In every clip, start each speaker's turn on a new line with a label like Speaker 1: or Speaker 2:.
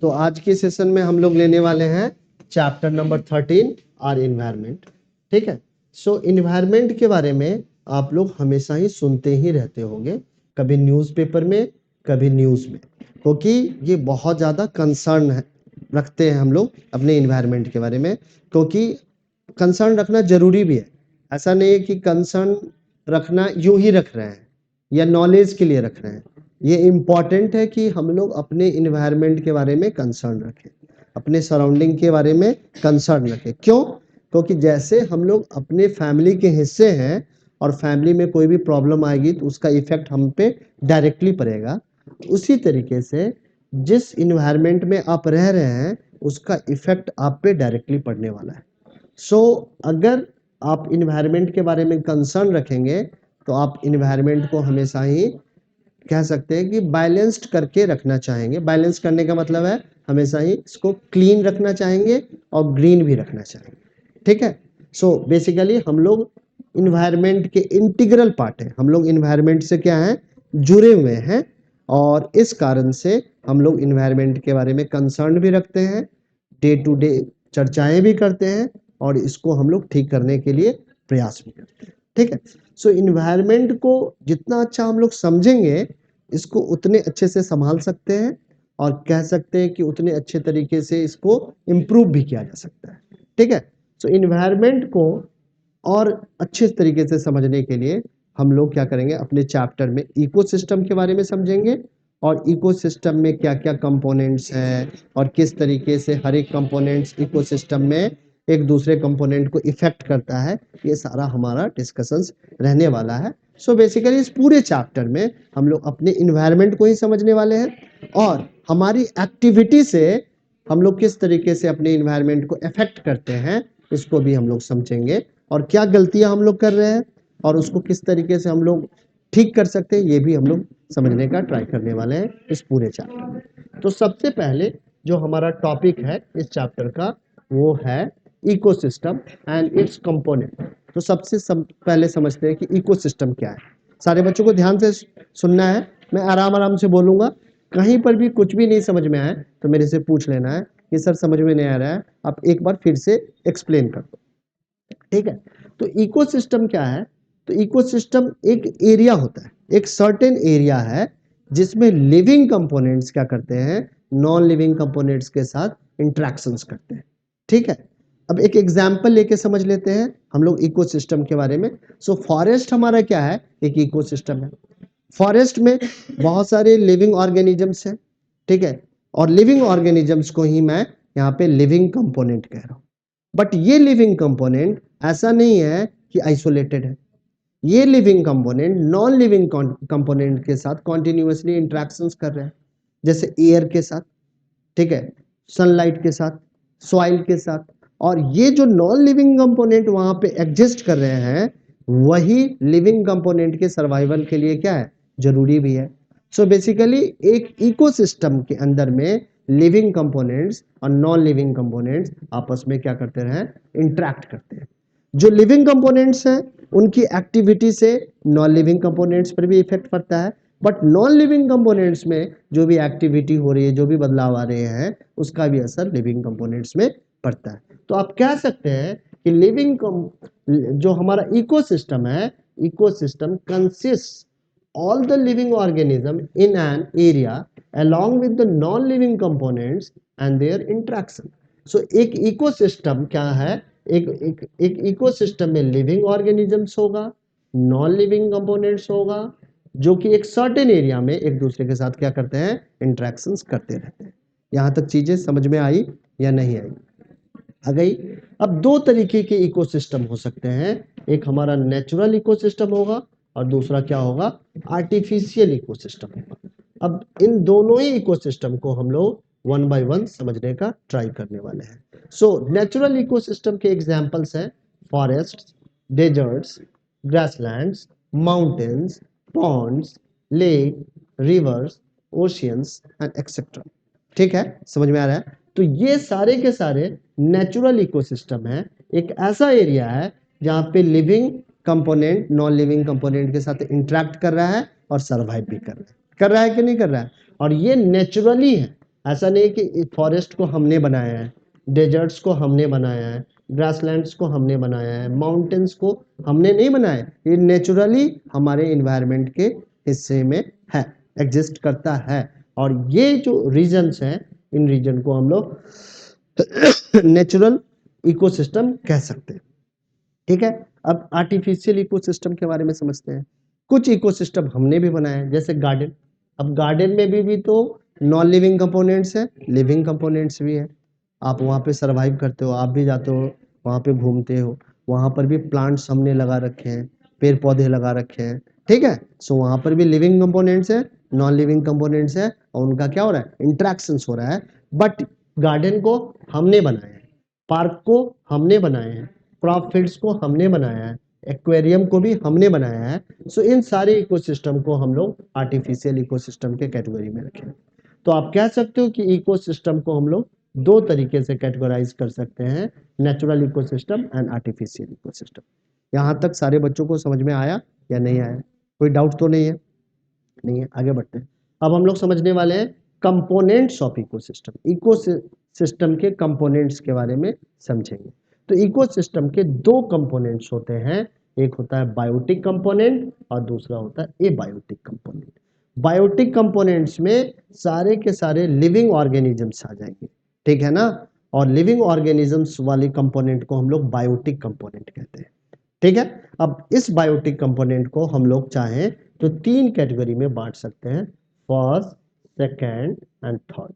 Speaker 1: तो आज के सेशन में हम लोग लेने वाले हैं चैप्टर नंबर 13 और इन्वायरमेंट। ठीक है। सो इन्वायरमेंट के बारे में आप लोग हमेशा ही सुनते ही रहते होंगे, कभी न्यूज़पेपर में कभी न्यूज़ में, क्योंकि ये बहुत ज़्यादा कंसर्न है रखते हैं हम लोग अपने इन्वायरमेंट के बारे में, क्योंकि कंसर्न रखना जरूरी भी है। ऐसा नहीं है कि कंसर्न रखना यूं ही रख रहे हैं या नॉलेज के लिए रख रहे हैं। ये इम्पॉर्टेंट है कि हम लोग अपने इन्वायरमेंट के बारे में कंसर्न रखें, अपने सराउंडिंग के बारे में कंसर्न रखें। क्यों? क्योंकि जैसे हम लोग अपने फैमिली के हिस्से हैं और फैमिली में कोई भी प्रॉब्लम आएगी तो उसका इफेक्ट हम पे डायरेक्टली पड़ेगा, उसी तरीके से जिस इन्वायरमेंट में आप रह रहे हैं उसका इफेक्ट आप पे डायरेक्टली पड़ने वाला है। सो अगर आप इन्वायरमेंट के बारे में कंसर्न रखेंगे तो आप इन्वायरमेंट को हमेशा ही कह सकते हैं कि बैलेंस्ड करके रखना चाहेंगे। बैलेंस करने का मतलब है हमेशा ही इसको क्लीन रखना चाहेंगे और ग्रीन भी रखना चाहेंगे। ठीक है। सो बेसिकली हम लोग इन्वायरमेंट के इंटीग्रल पार्ट है, हम लोग इन्वायरमेंट से क्या है, जुड़े हुए हैं, और इस कारण से हम लोग इन्वायरमेंट के बारे में कंसर्न भी रखते हैं, डे टू डे चर्चाएं भी करते हैं और इसको हम लोग ठीक करने के लिए प्रयास भी करते हैं। ठीक है। सो इन्वायरमेंट को जितना अच्छा हम लोग समझेंगे, इसको उतने अच्छे से संभाल सकते हैं और कह सकते हैं कि उतने अच्छे तरीके से इसको इम्प्रूव भी किया जा सकता है। ठीक है। सो इन्वायरमेंट को और अच्छे तरीके से समझने के लिए हम लोग क्या करेंगे, अपने चैप्टर में इकोसिस्टम के बारे में समझेंगे और इकोसिस्टम में क्या क्या कंपोनेंट्स हैं और किस तरीके से हर एक कंपोनेंट्स इकोसिस्टम में एक दूसरे कंपोनेंट को इफेक्ट करता है, ये सारा हमारा डिस्कशंस रहने वाला है। सो बेसिकली इस पूरे चैप्टर में हम लोग अपने इन्वायरमेंट को ही समझने वाले हैं और हमारी एक्टिविटी से हम लोग किस तरीके से अपने इन्वायरमेंट को इफेक्ट करते हैं इसको भी हम लोग समझेंगे, और क्या गलतियां हम लोग कर रहे हैं और उसको किस तरीके से हम लोग ठीक कर सकते हैं ये भी हम लोग समझने का ट्राई करने वाले हैं इस पूरे चैप्टर में। तो सबसे पहले जो हमारा टॉपिक है इस चैप्टर का वो है इकोसिस्टम एंड इट्स कंपोनेंट। तो सबसे पहले समझते हैं कि इकोसिस्टम क्या है। सारे बच्चों को ध्यान से सुनना है, मैं आराम आराम से बोलूंगा, कहीं पर भी कुछ भी नहीं समझ में आए तो मेरे से पूछ लेना है कि सर समझ में नहीं आ रहा है, आप एक बार फिर से एक्सप्लेन कर दो। ठीक है। तो इकोसिस्टम क्या है? तो इकोसिस्टम एक एरिया होता है, एक सर्टेन एरिया है जिसमें लिविंग कंपोनेंट्स क्या करते हैं, नॉन लिविंग कंपोनेंट्स के साथ इंटरेक्शंस करते हैं। ठीक है। अब एक एग्जांपल लेके समझ लेते हैं हम लोग इकोसिस्टम के बारे में। सो फॉरेस्ट हमारा क्या है, एक इकोसिस्टम है। फॉरेस्ट में बहुत सारे लिविंग ऑर्गेनिजम्स हैं। ठीक है। और लिविंग ऑर्गेनिजम्स को ही मैं यहाँ पे लिविंग कंपोनेंट कह रहा हूँ। बट ये लिविंग कंपोनेंट ऐसा नहीं है कि आइसोलेटेड है। ये living component non living component के साथ कॉन्टिन्यूसली इंटरेक्शंस कर रहे हैं, जैसे एयर के साथ, ठीक है, सनलाइट के साथ, सॉइल के साथ। और ये जो नॉन लिविंग कंपोनेंट वहां पे एग्जिस्ट कर रहे हैं वही लिविंग कंपोनेंट के सर्वाइवल के लिए क्या है, जरूरी भी है। सो बेसिकली एक इकोसिस्टम के अंदर में लिविंग कंपोनेंट्स और नॉन लिविंग कंपोनेंट्स आपस में क्या करते हैं, इंटरेक्ट करते हैं। जो लिविंग कंपोनेंट्स हैं उनकी एक्टिविटी से नॉन लिविंग कंपोनेंट्स पर भी इफेक्ट पड़ता है, बट नॉन लिविंग कंपोनेंट्स में जो भी एक्टिविटी हो रही है, जो भी बदलाव आ रहे हैं, उसका भी असर लिविंग कंपोनेंट्स में पड़ता है। तो आप कह सकते हैं कि जो हमारा इकोसिस्टम है, ecosystem consist all the living organism in an area along with the non-living components and their interaction. So एक इकोसिस्टम क्या है, एक इकोसिस्टम में लिविंग ऑर्गेनिजम्स होगा, नॉन लिविंग कंपोनेंट्स होगा, जो कि एक सर्टेन एरिया में एक दूसरे के साथ क्या करते हैं, इंटरेक्शंस करते रहते हैं। यहाँ तक चीजें समझ में आई या नहीं आई? आ गई। अब दो तरीके के इकोसिस्टम हो सकते हैं, एक हमारा नेचुरल इकोसिस्टम होगा और दूसरा क्या होगा, आर्टिफिशियल इकोसिस्टम होगा। अब इन दोनों ही इकोसिस्टम को हम लोग वन बाय वन समझने का ट्राई करने वाले हैं। सो नेचुरल इकोसिस्टम के एग्जांपल्स हैं forest, deserts, grasslands, mountains, ponds, lake, rivers, oceans and etcetera. ठीक है, समझ में आ रहा है? तो ये सारे के सारे नेचुरल इकोसिस्टम है, एक ऐसा एरिया है जहां पे living component non living component के साथ इंटरेक्ट कर रहा है और सरवाइव भी कर रहा है। कर रहा है कि नहीं कर रहा है? और ये नेचुरली है, ऐसा नहीं कि फॉरेस्ट को हमने बनाया है, डेजर्ट्स को हमने बनाया है, ग्रासलैंड्स को हमने बनाया है, माउंटेन्स को हमने नहीं बनाया, ये नेचुरली हमारे इन्वायरमेंट के हिस्से में है, एग्जिस्ट करता है। और ये जो रीजन्स हैं, इन रीजन को हम लोग नेचुरल इकोसिस्टम कह सकते हैं। ठीक है, अब आर्टिफिशियल इकोसिस्टम के बारे में समझते हैं। कुछ इकोसिस्टम हमने भी बनाए हैं, जैसे गार्डन। अब गार्डन में भी तो नॉन लिविंग कंपोनेंट्स है, लिविंग कंपोनेंट्स भी है। आप वहाँ पे सरवाइव करते हो, आप भी जाते हो वहाँ पे घूमते हो, वहाँ पर भी प्लांट्स हमने लगा रखे हैं, पेड़ पौधे लगा रखे हैं। ठीक है, सो वहाँ पर भी लिविंग कंपोनेंट्स है, नॉन लिविंग कंपोनेंट्स है, और उनका क्या हो रहा है, इंट्रैक्शंस हो रहा है। बट गार्डन को हमने बनाया है, पार्क को हमने बनाया है, क्रॉप फील्ड्स को हमने बनाया है, एक्वेरियम को भी हमने बनाया है। सो इन सारे इकोसिस्टम को हम लोग आर्टिफिशियल इकोसिस्टम के कैटेगरी में रखें। तो आप कह सकते हो कि इकोसिस्टम को हम लोग दो तरीके से कैटेगराइज कर सकते हैं, natural ecosystem and artificial ecosystem. यहाँ तक सारे बच्चों को समझ में आया या नहीं आया? कोई डाउट तो नहीं है? नहीं है, आगे बढ़ते हैं। अब हम लोग समझने वाले हैं कंपोनेंट्स ऑफ इकोसिस्टम। इकोसिस्टम के कंपोनेंट्स के बारे में समझेंगे। तो इकोसिस्टम के दो कंपोनेंट्स होते हैं, एक होता है बायोटिक कंपोनेंट और दूसरा होता है एबायोटिक कंपोनेंट। बायोटिक कंपोनेंट्स में सारे के सारे लिविंग ऑर्गेनिजम्स आ जाएंगे, ठीक है ना। और लिविंग ऑर्गेनिजम्स वाली कंपोनेंट को हम लोग बायोटिक कंपोनेंट कहते हैं। ठीक है, अब इस बायोटिक कंपोनेंट को हम लोग चाहें तो तीन कैटेगरी में बांट सकते हैं, first, second and third.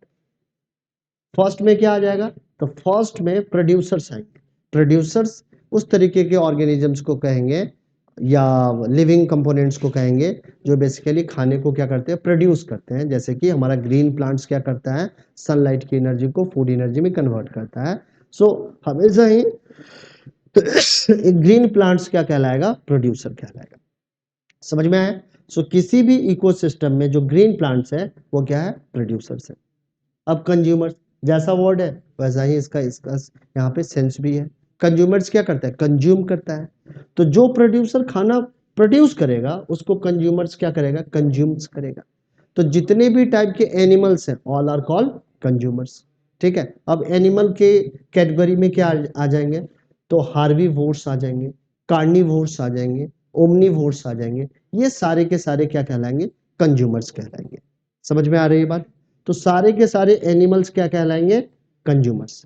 Speaker 1: First में क्या आ जाएगा? तो फर्स्ट में प्रोड्यूसर्स आएंगे। प्रोड्यूसर्स उस तरीके के ऑर्गेनिजम्स को कहेंगे या लिविंग कंपोनेंट्स को कहेंगे जो बेसिकली खाने को क्या करते हैं, प्रोड्यूस करते हैं। जैसे कि हमारा ग्रीन प्लांट्स क्या करता है, सनलाइट की एनर्जी को फूड एनर्जी में कन्वर्ट करता है। सो हमेशा ही एक ग्रीन प्लांट्स क्या कहलाएगा, प्रोड्यूसर कहलाएगा। समझ में आया? सो किसी भी इकोसिस्टम में जो ग्रीन प्लांट्स है वो क्या है, प्रोड्यूसर्स है। अब कंज्यूमर्स, जैसा वर्ड है वैसा ही इसका इसका यहाँ पे सेंस भी है। कंज्यूमर्स क्या करता है, कंज्यूम करता है। तो जो प्रोड्यूसर खाना प्रोड्यूस करेगा उसको कंज्यूमर्स क्या करेगा, कंज्यूम्स करेगा। तो जितने भी टाइप के एनिमल्स हैं ऑल आर कॉल्ड कंज्यूमर्स। ठीक है, अब एनिमल के कैटेगरी में क्या आ जाएंगे, तो हार्बीवोर्स आ जाएंगे, कार्निवोर्स आ जाएंगे, ओमनीवोर्स आ जाएंगे। ये सारे के सारे क्या कहलाएंगे, कंज्यूमर्स कहलाएंगे। समझ में आ रही है बात? तो सारे के सारे एनिमल्स क्या कहलाएंगे, कंज्यूमर्स।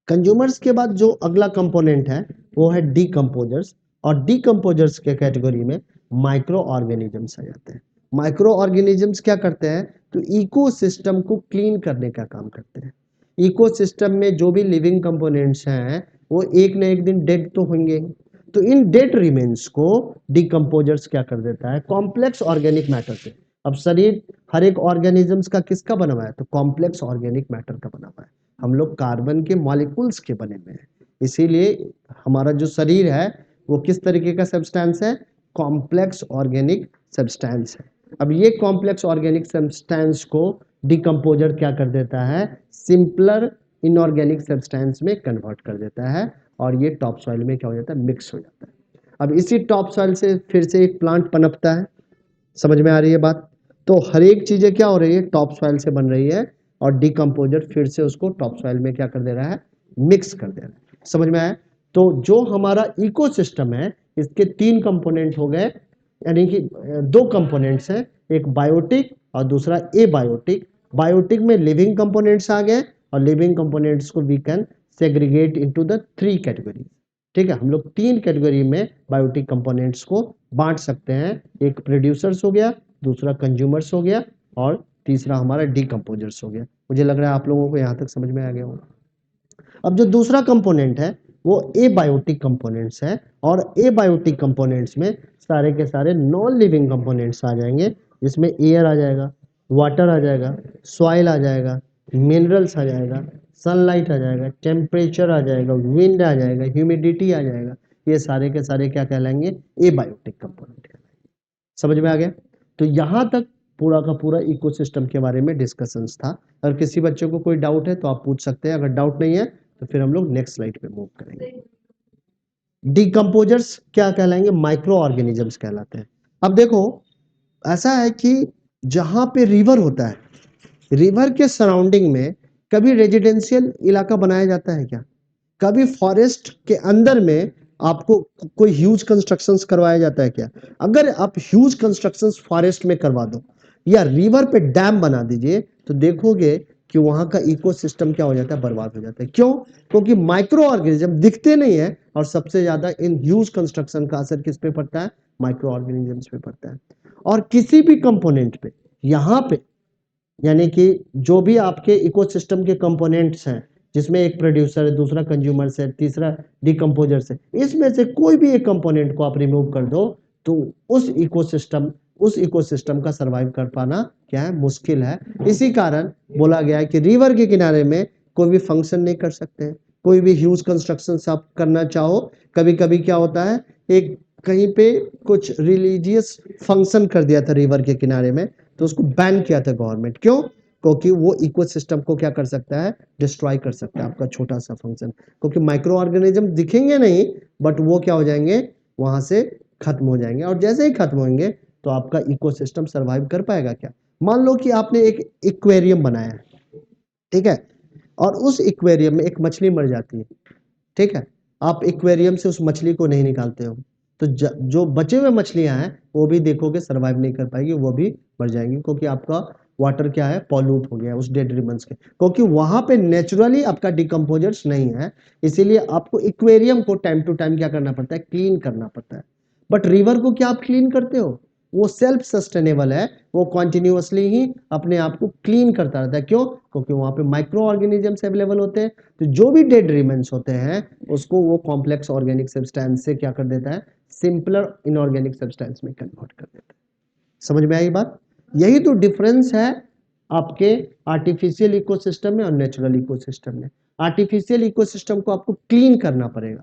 Speaker 1: कंज्यूमर्स के बाद जो अगला कंपोनेंट है वो है डीकंपोजर्स, और डीकंपोजर्स के कैटेगरी में माइक्रो ऑर्गेनिजम्स आ जाते हैं। माइक्रो ऑर्गेनिजम्स क्या करते हैं, तो इकोसिस्टम को क्लीन करने का काम करते हैं। इकोसिस्टम में जो भी लिविंग कंपोनेंट्स हैं वो एक न एक दिन डेड तो होंगे, तो इन डेड रिमेन्स को डीकंपोजर्स क्या कर देता है, कॉम्प्लेक्स ऑर्गेनिक मैटर से। अब शरीर हर एक ऑर्गेनिजम्स का किसका बना हुआ है, तो कॉम्प्लेक्स ऑर्गेनिक मैटर का बना हुआ है। हम लोग कार्बन के मॉलिक्यूल्स के बने हुए हैं, इसीलिए हमारा जो शरीर है वो किस तरीके का सब्सटेंस है, कॉम्प्लेक्स ऑर्गेनिक सब्सटेंस है। अब ये कॉम्प्लेक्स ऑर्गेनिक सब्सटेंस को डिकम्पोजर क्या कर देता है, सिंपलर इनऑर्गेनिक सब्सटेंस में कन्वर्ट कर देता है, और ये टॉप सॉइल में क्या हो जाता है, मिक्स हो जाता है। अब इसी टॉप सॉइल से फिर से एक प्लांट पनपता है। समझ में आ रही है बात? तो हर एक चीजें क्या हो रही है, टॉप सॉइल से बन रही है, और डिकम्पोजर फिर से उसको टॉप सॉइल में क्या कर दे रहा है, मिक्स कर दे रहा है। समझ में आया? तो जो हमारा इकोसिस्टम है इसके तीन कंपोनेंट हो गए, यानी कि दो कंपोनेंट्स हैं, एक बायोटिक और दूसरा एबायोटिक। बायोटिक में लिविंग कंपोनेंट्स आ गए, और लिविंग कंपोनेंट्स को we can segregate into the three category. ठीक है, हम लोग तीन कैटेगरी में बायोटिक कंपोनेंट्स को बांट सकते हैं, एक प्रोड्यूसर्स हो गया, दूसरा कंज्यूमर्स हो गया, और तीसरा हमारा डीकंपोजर्स हो गया। मुझे लग रहा है आप लोगों को यहाँ तक समझ में आ गया होगा। अब जो दूसरा कंपोनेंट है वो एबायोटिक कंपोनेंट्स है, और एबायोटिक कंपोनेंट्स में सारे के सारे नॉन लिविंग कंपोनेंट्स आ जाएंगे, जिसमें एयर आ जाएगा, वाटर आ जाएगा, सॉइल आ जाएगा, मिनरल्स आ जाएगा, सनलाइट आ जाएगा, टेम्परेचर आ जाएगा, विंड आ जाएगा, ह्यूमिडिटी आ जाएगा। ये सारे के सारे क्या कहलाएंगे, एबायोटिक कंपोनेंट कहलाएंगे। समझ में आ गया? तो यहाँ तक पूरा का पूरा इकोसिस्टम के बारे में डिस्कशंस था। अगर किसी बच्चे को कोई डाउट है तो आप पूछ सकते हैं, अगर डाउट नहीं है तो फिर हम लोग नेक्स्ट स्लाइड पे मूव करेंगे। डिकम्पोजर्स क्या कहलाएंगे, माइक्रो ऑर्गेनिजम्स कहलाते हैं। अब देखो, ऐसा है कि जहां पे रिवर होता है, रिवर के सराउंडिंग में कभी रेजिडेंशियल इलाका बनाया जाता है क्या? कभी फॉरेस्ट के अंदर में आपको कोई ह्यूज कंस्ट्रक्शंस करवाया जाता है क्या? अगर आप ह्यूज कंस्ट्रक्शंस फॉरेस्ट में करवा दो या रिवर पे डैम बना दीजिए तो देखोगे कि वहां का इकोसिस्टम क्या हो जाता है, बर्बाद हो जाता है। क्यों? क्योंकि माइक्रो ऑर्गेनिज्म दिखते नहीं है और सबसे ज्यादा इन ह्यूज कंस्ट्रक्शन का असर किस पे पड़ता है? माइक्रो ऑर्गेनिजम्स पे पड़ता है। और किसी भी कंपोनेंट पे, यहाँ पे यानी कि जो भी आपके इकोसिस्टम के कंपोनेंट्स हैं, जिसमें एक प्रोड्यूसर है, दूसरा कंज्यूमर है, तीसरा डिकम्पोजर है, इसमें से कोई भी एक कंपोनेंट को आप रिमूव कर दो तो उस इकोसिस्टम का सरवाइव कर पाना क्या है, मुश्किल है। इसी कारण बोला गया है कि रिवर के किनारे में कोई भी फंक्शन नहीं कर सकते हैं, कोई भी ह्यूज कंस्ट्रक्शन आप करना चाहो। कभी कभी क्या होता है, एक कहीं पे कुछ रिलीजियस फंक्शन कर दिया था रिवर के किनारे में, तो उसको बैन किया था गवर्नमेंट। क्यों? क्योंकि वो इकोसिस्टम को क्या कर सकता है, डिस्ट्रॉय कर सकता है, आपका छोटा सा फंक्शन। क्योंकि माइक्रो ऑर्गेनिज्म दिखेंगे नहीं, बट वो क्या हो जाएंगे, वहां से खत्म हो जाएंगे। और जैसे ही खत्म होंगे तो आपका इकोसिस्टम सरवाइव कर पाएगा क्या? मान लो कि आपने एक एक्वेरियम बनाया है, ठीक है, और उस एक्वेरियम में एक मछली मर जाती है, ठीक है, आप एक्वेरियम से उस मछली को नहीं निकालते हो, तो जो बचे हुए मछलियां हैं वो भी देखोगे सरवाइव नहीं कर पाएगी, वो भी मर जाएंगी, क्योंकि आपका वाटर क्या है, पॉल्यूट हो गया है उस डेड रिमन्स के, क्योंकि वहां पे नेचुरली आपका डिकम्पोजर्स नहीं है। इसीलिए आपको एक्वेरियम को टाइम टू टाइम क्या करना पड़ता है, क्लीन करना पड़ता है। बट रिवर को क्या आप क्लीन करते हो? वो सेल्फ सस्टेनेबल है, वो कॉन्टिन्यूअसली ही अपने आप को क्लीन करता रहता है। क्यों? क्योंकि वहां पे माइक्रो ऑर्गेनिजम्स अवेलेबल होते हैं, तो जो भी डेड रिमेन्स होते हैं उसको वो कॉम्प्लेक्स ऑर्गेनिक सब्सटेंस से क्या कर देता है, सिंपलर इनऑर्गेनिक सब्सटेंस में कन्वर्ट कर देता है। समझ में आई बात? यही तो डिफरेंस है आपके आर्टिफिशियल इकोसिस्टम में और नेचुरल इकोसिस्टम में। आर्टिफिशियल इकोसिस्टम को आपको क्लीन करना पड़ेगा,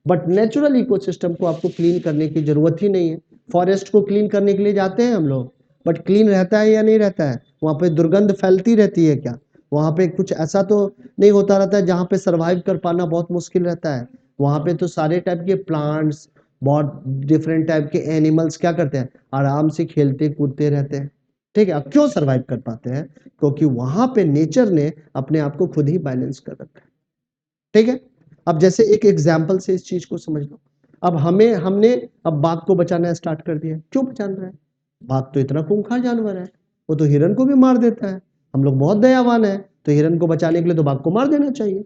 Speaker 1: बट नेचुरल इकोसिस्टम को आपको क्लीन करने की जरूरत ही नहीं है। फॉरेस्ट को क्लीन करने के लिए जाते हैं हम लोग, बट क्लीन रहता है या नहीं रहता है? वहां पे दुर्गंध फैलती रहती है क्या? वहां पे कुछ ऐसा तो नहीं होता रहता है जहां पे सरवाइव कर पाना बहुत मुश्किल रहता है? वहां पे तो सारे टाइप के प्लांट्स, बहुत डिफरेंट टाइप के एनिमल्स क्या करते हैं, आराम से खेलते कूदते रहते हैं। ठीक है, अब क्यों सरवाइव कर पाते हैं? क्योंकि वहां पे नेचर ने अपने आप को खुद ही बैलेंस कर रखा है। ठीक है, अब जैसे एक एग्जाम्पल से इस चीज को समझ लो। अब हमने अब बाघ को बचाना स्टार्ट कर दिया। क्यों बचाना है? बाघ तो इतना खूंखार जानवर है, वो तो हिरन को भी मार देता है। हम लोग बहुत दयावान है, तो हिरन को बचाने के लिए तो बाघ को मार देना चाहिए।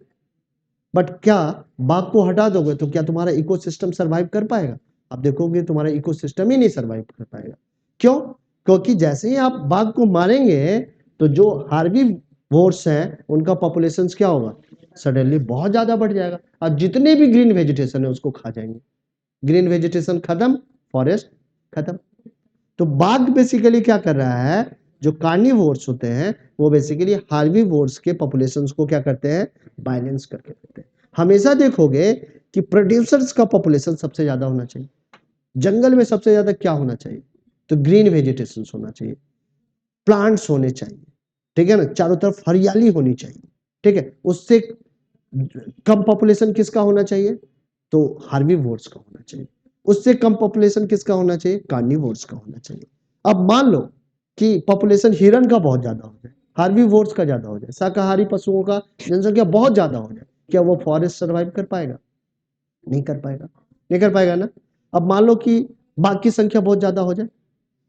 Speaker 1: बट क्या बाघ को हटा दोगे तो क्या तुम्हारा इकोसिस्टम सरवाइव कर पाएगा? आप देखोगे तुम्हारा इकोसिस्टम ही नहीं सरवाइव कर पाएगा। क्यों? क्योंकि जैसे ही आप बाघ को मारेंगे तो जो हार्बीवोर्स हैं उनका पॉपुलेशन क्या होगा, सडनली बहुत ज्यादा बढ़ जाएगा, और जितने भी ग्रीन वेजिटेशन है उसको खा जाएंगे। ग्रीन वेजिटेशन खत्म, फॉरेस्ट खत्म। तो बाघ बेसिकली क्या कर रहा है, जो कार्निवोर्स होते हैं वो बेसिकली हार्बीवोर्स के पॉपुलेशंस को क्या करते हैं, बैलेंस करके देते हैं। हमेशा देखोगे कि प्रोड्यूसर्स का पॉपुलेशन सबसे ज्यादा होना चाहिए। जंगल में सबसे ज्यादा क्या होना चाहिए, तो ग्रीन वेजिटेशन होना चाहिए, प्लांट्स होने चाहिए, ठीक है ना, चारों तरफ हरियाली होनी चाहिए। ठीक है, उससे कम पॉपुलेशन किसका होना चाहिए, तो हार्बीवोर्स का होना चाहिए। उससे कम पॉपुलेशन किसका होना चाहिए, कार्निवोर्स का होना चाहिए। अब मान लो कि पॉपुलेशन हिरन का बहुत ज्यादा हो जाए, हार्बीवोर्स का ज्यादा हो जाए, शाकाहारी पशुओं का जनसंख्या बहुत ज्यादा हो जाए, क्या वो फॉरेस्ट सर्वाइव कर पाएगा? नहीं कर पाएगा, नहीं कर पाएगा ना। अब मान लो कि बाघ की संख्या बहुत ज्यादा हो जाए,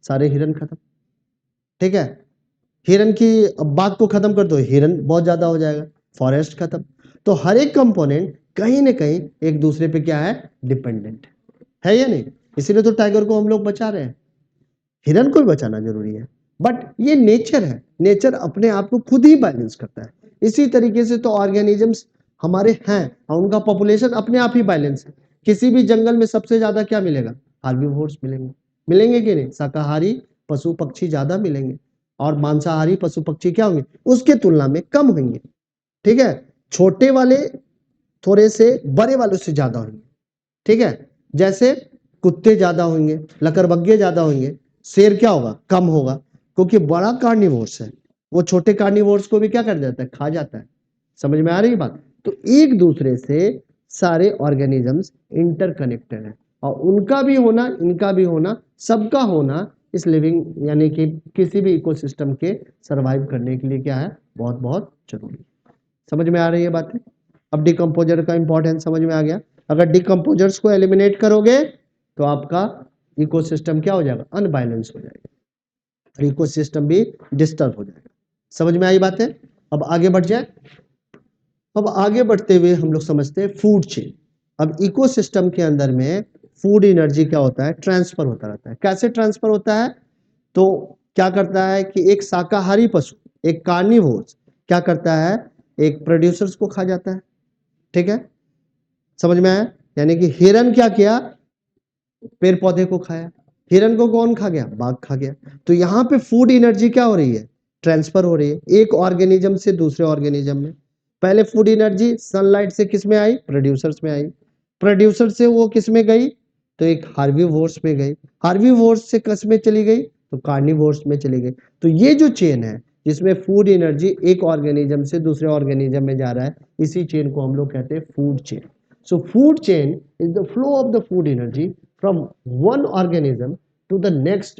Speaker 1: सारे हिरन खत्म। ठीक है, हिरन की, बाघ को खत्म कर दो, हिरन बहुत ज्यादा हो जाएगा, फॉरेस्ट खत्म। तो हर एक कंपोनेंट कहीं ना कहीं एक दूसरे पे क्या है, डिपेंडेंट है या नहीं? इसीलिए तो टाइगर को हम लोग बचा रहे हैं, हिरन को भी बचाना जरूरी है। बट ये नेचर है, नेचर अपने आप को खुद ही बैलेंस करता है। इसी तरीके से तो ऑर्गेनिजम्स हमारे हैं और उनका पॉपुलेशन अपने आप ही बैलेंस है। किसी भी जंगल में सबसे ज्यादा क्या मिलेगा, हार्बीवोर्स मिलेंगे, मिलेंगे कि नहीं? शाकाहारी पशु पक्षी ज्यादा मिलेंगे और मांसाहारी पशु पक्षी क्या होंगे, उसके तुलना में कम होंगे। ठीक है, छोटे वाले थोड़े से बड़े वालों से ज्यादा होंगे। ठीक है, जैसे कुत्ते ज्यादा होंगे, लकड़बग्घे ज्यादा होंगे, शेर क्या होगा, कम होगा, क्योंकि बड़ा कार्निवोर्स है, वो छोटे कार्निवोर्स को भी क्या कर जाता है, खा जाता है। समझ में आ रही बात? तो एक दूसरे से सारे ऑर्गेनिजम्स इंटरकनेक्टेड है, और उनका भी होना, इनका भी होना, सबका होना इस लिविंग यानी कि किसी भी इकोसिस्टम के सरवाइव करने के लिए क्या है, बहुत बहुत जरूरी। समझ में आ रही है बातें? अब डिकम्पोजर का इंपॉर्टेंस समझ में आ गया। अगर डिकम्पोजर्स को एलिमिनेट करोगे तो आपका इकोसिस्टम क्या हो जाएगा, अनबैलेंस हो जाएगा, और इकोसिस्टम भी डिस्टर्ब हो जाएगा। समझ में आई बातें? अब आगे बढ़ जाए। अब आगे बढ़ते हुए हम लोग समझते हैं फूड चेन। अब इकोसिस्टम के अंदर में फूड एनर्जी क्या होता है, ट्रांसफर होता रहता है। कैसे ट्रांसफर होता है? तो क्या करता है कि एक शाकाहारी पशु, एक कार्निवोर्स क्या करता है, एक प्रोड्यूसर्स को खा जाता है। ठीक है, समझ में आया? यानी कि हिरन क्या किया, पेड़ पौधे को खाया। हिरन को कौन खा गया, बाघ खा गया। तो यहाँ पे फूड एनर्जी क्या हो रही है, ट्रांसफर हो रही है एक ऑर्गेनिज्म से दूसरे ऑर्गेनिज्म में। पहले फूड एनर्जी सनलाइट से किस में आई, प्रोड्यूसर्स में आई। प्रोड्यूसर से वो किस में गई, तो एक हार्बीवोर्स में गई। हार्बीवोर्स से किस में चली गई, तो कार्निवोर्स में चली गई। तो ये जो चेन है जिसमें फूड एनर्जी एक ऑर्गेनिज्म से दूसरे ऑर्गेनिज्म में जा रहा है, इसी चेन को हम लोग कहते हैं food chain. So food chain is the flow of the food energy from one organism to the next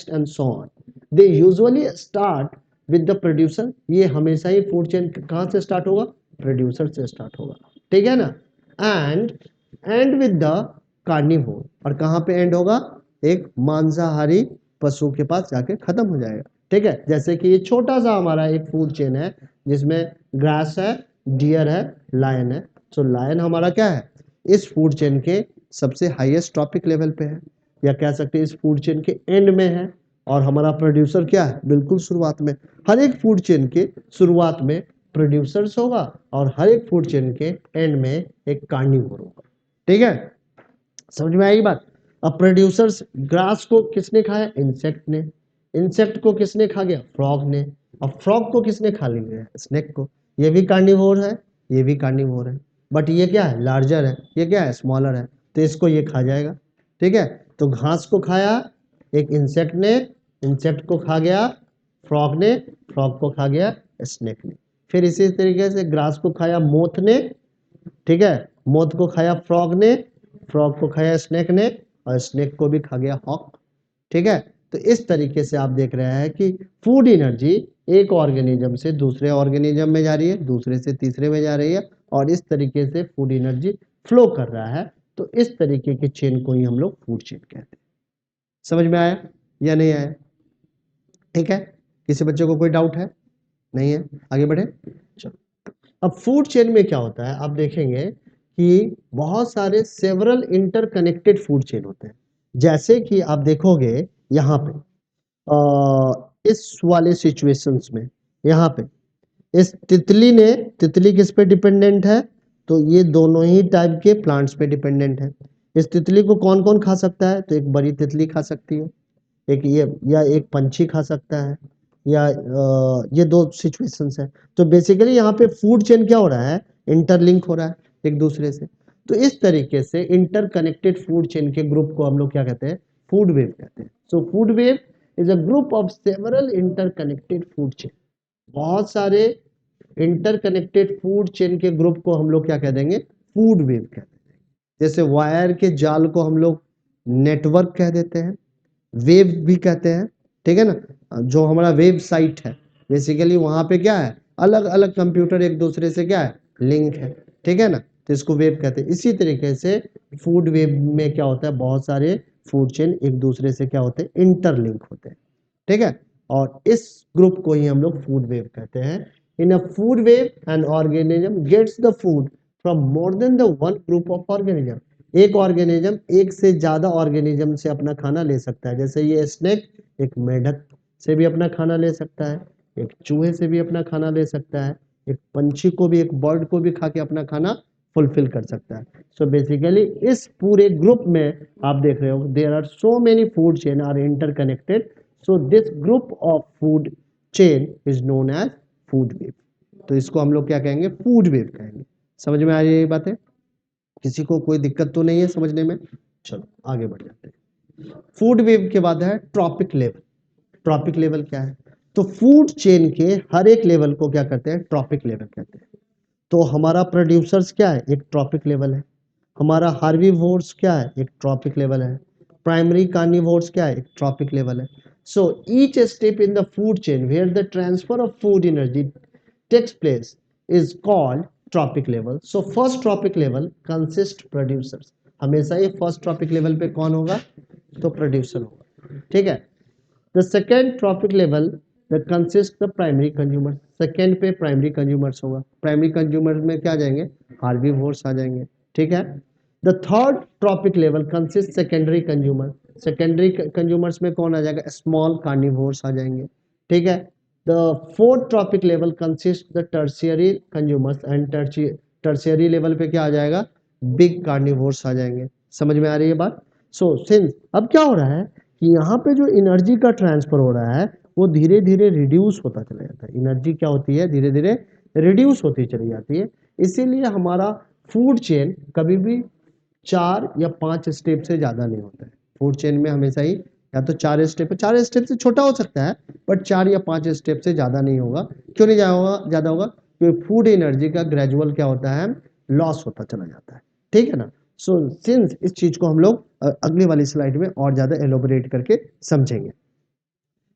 Speaker 1: and so on. They usually start with the producer. ये हमेशा ही फूड चेन कहाँ से स्टार्ट होगा, प्रोड्यूसर से start होगा। ठीक है ना? एंड विद द कार्निवोर, और कहाँ पे एंड होगा, एक मांसाहारी पशु के पास जाके खत्म हो जाएगा। ठीक है, जैसे कि ये छोटा सा हमारा एक फूड चेन है जिसमें ग्रास है, डियर है, लायन है। सो लायन हमारा क्या है, इस फूड चेन के सबसे हाईएस्ट टॉपिक लेवल पे है, या कह सकते हैं इस फूड चेन के एंड में है। और हमारा प्रोड्यूसर क्या है, बिल्कुल शुरुआत में। हर एक फूड चेन के शुरुआत में प्रोड्यूसर्स होगा और हर एक फूड चेन के एंड में एक कार्निवोर होगा। ठीक है, समझ में आई बात? अब प्रोड्यूसर्स, ग्रास को किसने खाया, इंसेक्ट ने। इंसेक्ट को किसने खा गया, फ्रॉग ने। अब फ्रॉग को किसने खा लिया, स्नेक को। ये भी कार्निवोर है, ये भी कार्निवोर है, बट ये क्या है, लार्जर है, ये क्या है, स्मॉलर है, तो इसको ये खा जाएगा। ठीक है, तो घास को खाया एक इंसेक्ट ने, इंसेक्ट को खा गया फ्रॉग ने, फ्रॉग को खा गया स्नेक ने। फिर इसी तरीके से ग्रास को खाया मोथ ने, ठीक है, मोथ को खाया फ्रॉग ने, फ्रॉग को खाया स्नेक ने, और स्नेक को भी खा गया हॉक। ठीक है, तो इस तरीके से आप देख रहे हैं कि फूड एनर्जी एक ऑर्गेनिज्म से दूसरे ऑर्गेनिज्म में जा रही है, दूसरे से तीसरे में जा रही है, और इस तरीके से फूड एनर्जी फ्लो कर रहा है। तो इस तरीके के चेन को ही हम लोग फूड चेन कहते हैं। समझ में आया या नहीं आया? ठीक है, किसी बच्चे को कोई डाउट है? नहीं है? आगे बढ़े। चलो, अब फूड चेन में क्या होता है, आप देखेंगे कि बहुत सारे सेवरल इंटरकनेक्टेड फूड चेन होते हैं। जैसे कि आप देखोगे यहाँ पे इस वाले सिचुएशंस में, यहाँ पे इस तितली ने, तितली किस पे डिपेंडेंट है, तो ये दोनों ही टाइप के प्लांट्स पे डिपेंडेंट है। इस तितली को कौन कौन खा सकता है, तो एक बड़ी तितली खा सकती है, एक ये, या एक पंछी खा सकता है, या ये दो सिचुएशंस है। तो बेसिकली यहाँ पे फूड चेन क्या हो रहा है, इंटरलिंक हो रहा है एक दूसरे से। तो इस तरीके से इंटरकनेक्टेड फूड चेन के ग्रुप को हम लोग क्या कहते हैं, फूड वेव कहते हैं। So food web is a group of several interconnected food chain. बहुत सारे इंटरकनेक्टेड फूड चेन के ग्रुप को हम लोग क्या कह देंगे, फूड वेव कह देंगे। जैसे वायर के जाल को हम लोग नेटवर्क कह देते हैं, वेव भी कहते हैं। ठीक है ना, जो हमारा वेब साइट है बेसिकली वहां पे क्या है, अलग अलग कंप्यूटर एक दूसरे से क्या है, लिंक है। ठीक है ना, तो इसको वेब कहते हैं। इसी तरीके से फूड वेब में क्या होता है, बहुत सारे फूड चेन एक दूसरे से क्या होते हैं, इंटरलिंक होते हैं। ठीक है, और इस ग्रुप को ही हम लोग फूड वेव कहते हैं। In a food web an organism gets the food from more than the one group of organism. एक ऑर्गेनिज्म एक से ज्यादा ऑर्गेनिज्म से अपना खाना ले सकता है। जैसे ये स्नेक एक मेढक से भी अपना खाना ले सकता है, एक चूहे से भी अपना खाना ले सकता है, एक पंछी को भी, एक बर्ड को भी खा के अपना खाना फुलफिल कर सकता है। सो बेसिकली इस पूरे ग्रुप में आप देख रहे हो there are so many food chain are interconnected. So this group of food chain is known as food web. तो इसको हम लोग क्या कहेंगे, फूड वेव कहेंगे। समझ में आ रही है ये बातें? किसी को कोई दिक्कत तो नहीं है समझने में? चलो आगे बढ़ जाते हैं। फूड वेव के बाद है ट्रॉपिक लेवल। ट्रॉपिक लेवल क्या है, तो फूड चेन के हर एक लेवल को क्या कहते हैं, ट्रॉपिक लेवल कहते हैं। तो हमारा प्रोड्यूसर्स क्या है, एक ट्रॉपिक लेवल है। हमारा हार्बीवोर्स क्या है, एक ट्रॉपिक लेवल है। प्राइमरी कार्निवोर्स क्या है, ट्रॉपिक लेवल है. So each step in the food chain where the transfer of food energy takes place is called trophic level. So first trophic level consist producers. हमेशा ये first trophic level पे कौन होगा, तो producer होगा. ठीक है. The second trophic level the consist the primary consumer. Second पे प्राइमरी कंज्यूमर्स होगा. प्राइमरी कंज्यूमर में क्या आ जाएंगे, हार्बीवोर्स आ जाएंगे. ठीक है. The third trophic level consist secondary consumer. Secondary consumers में कौन आ जाएगा, स्मॉल कार्निवोर्स आ जाएंगे. ठीक है. The fourth tropic level consist the tertiary consumers and tertiary level पे क्या आ जाएगा, बिग कार्निवोर्स आ जाएंगे. समझ में आ रही है बात. सो सिंस अब क्या हो रहा है कि यहाँ पे जो एनर्जी का ट्रांसफर हो रहा है वो धीरे धीरे रिड्यूस होता चला जाता है. एनर्जी क्या होती है, धीरे धीरे रिड्यूस होती चली जाती है. इसीलिए हमारा फूड चेन कभी भी 4 या 5 स्टेप से ज़्यादा नहीं होता है. फूड चेन में हमेशा ही या तो 4 स्टेप, 4 स्टेप से छोटा हो सकता है बट 4 या 5 स्टेप से ज़्यादा नहीं होगा. क्यों नहीं ज़्यादा होगा, क्योंकि फूड एनर्जी का ग्रेजुअल क्या होता है, लॉस होता चला जाता है. ठीक है ना. सो सिंस इस चीज को हम लोग अगली वाली स्लाइड में और ज्यादा एलोबरेट करके समझेंगे.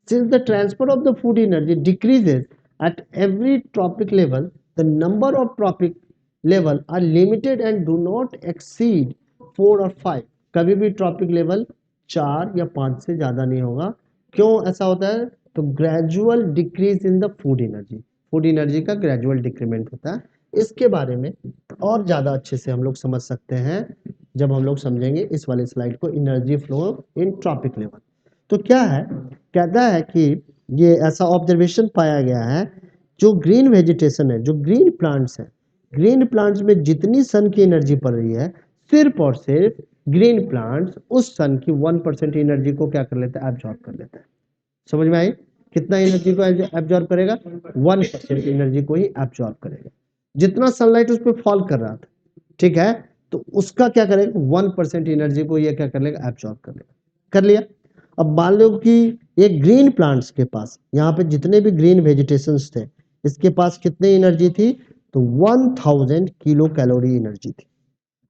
Speaker 1: Since the transfer of the food energy decreases at every tropic level, the number of tropic level are limited and do not exceed 4 और 5. कभी भी ट्रॉपिक लेवल 4 या 5 से ज़्यादा नहीं होगा. क्यों ऐसा होता है, तो gradual decrease in the food energy. Food energy का ग्रेजुअल डिक्रीमेंट होता है. इसके बारे में और ज़्यादा अच्छे से हम लोग समझ सकते हैं जब हम लोग समझेंगे इस वाले स्लाइड को, energy flow in trophic level. तो क्या है, कहता है कि ये ऐसा ऑब्जर्वेशन पाया गया है, जो ग्रीन वेजिटेशन है, जो ग्रीन प्लांट्स हैं, ग्रीन प्लांट्स में जितनी सन की एनर्जी पड़ रही है, सिर्फ और सिर्फ ग्रीन प्लांट्स उस सन की 1% एनर्जी को क्या कर लेता है, एब्जॉर्ब कर लेता है. समझ में आई, कितना एनर्जी को एब्जॉर्ब करेगा, 1% एनर्जी को ही एब्जॉर्ब करेगा. जितना सनलाइट उस पर फॉल कर रहा था, ठीक है, तो उसका क्या करेगा, 1% एनर्जी को ये क्या कर लेगा, एब्जॉर्ब कर लेगा. कर लिया. अब मान लो कि ये ग्रीन प्लांट्स के पास, यहाँ पे जितने भी ग्रीन वेजिटेशंस थे, इसके पास कितनी एनर्जी थी, तो 1000 किलो कैलोरी एनर्जी थी.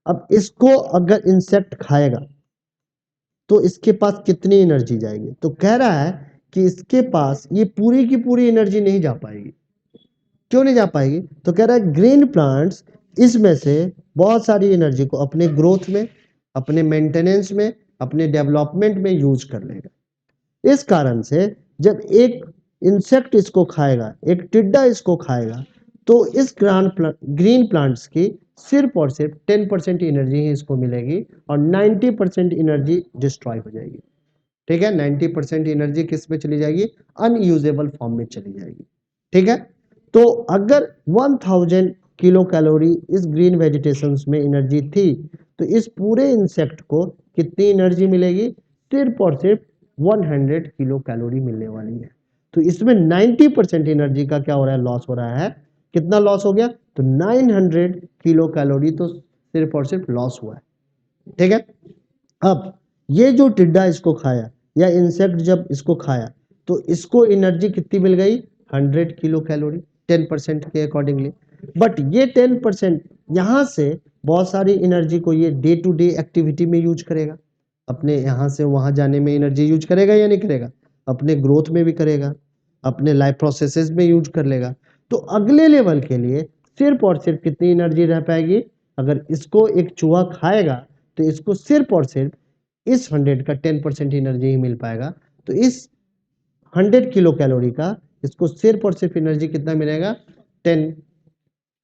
Speaker 1: अब इसको अगर इंसेक्ट खाएगा तो इसके पास कितनी एनर्जी जाएगी, तो कह रहा है कि इसके पास ये पूरी की पूरी एनर्जी नहीं जा पाएगी. क्यों नहीं जा पाएगी, तो कह रहा है ग्रीन प्लांट्स इसमें से बहुत सारी एनर्जी को अपने ग्रोथ में, अपने मेंटेनेंस में, अपने डेवलपमेंट में यूज कर लेगा. इस कारण से जब एक इंसेक्ट इसको खाएगा, एक टिड्डा इसको खाएगा, तो इस ग्रीन प्लांट्स की सिर्फ और सिर्फ 10% एनर्जी ही इसको मिलेगी और 90% एनर्जी डिस्ट्रॉय हो जाएगी. ठीक है, 90% एनर्जी किस में चली जाएगी, अनयूजेबल फॉर्म में चली जाएगी. ठीक है. तो अगर 1000 किलो कैलोरी इस ग्रीन वेजिटेशंस में एनर्जी थी, तो इस पूरे इंसेक्ट को कितनी एनर्जी मिलेगी, सिर्फ और सिर्फ 100 किलो कैलोरी मिलने वाली है. तो इसमें 90% एनर्जी का क्या हो रहा है, लॉस हो रहा है. कितना लॉस हो गया, तो 900 किलो कैलोरी तो सिर्फ और सिर्फ लॉस हुआ है. ठीक है. अब ये जो टिड्डा इसको खाया या इंसेक्ट जब इसको खाया, तो इसको एनर्जी कितनी मिल गई, 100 किलो कैलोरी, 10% के अकॉर्डिंगली. बट ये 10% यहाँ से बहुत सारी एनर्जी को ये डे टू डे एक्टिविटी में यूज करेगा. अपने यहाँ से वहाँ जाने में एनर्जी यूज करेगा या नहीं करेगा, अपने ग्रोथ में भी करेगा, अपने लाइफ प्रोसेसेस में यूज कर लेगा. तो अगले लेवल के लिए सिर्फ और सिर्फ कितनी एनर्जी रह पाएगी, अगर इसको एक चूहा खाएगा तो इसको सिर्फ और सिर्फ इस 100 का 10% एनर्जी ही मिल पाएगा. तो इस 100 किलो कैलोरी का इसको सिर्फ और सिर्फ एनर्जी कितना मिलेगा, 10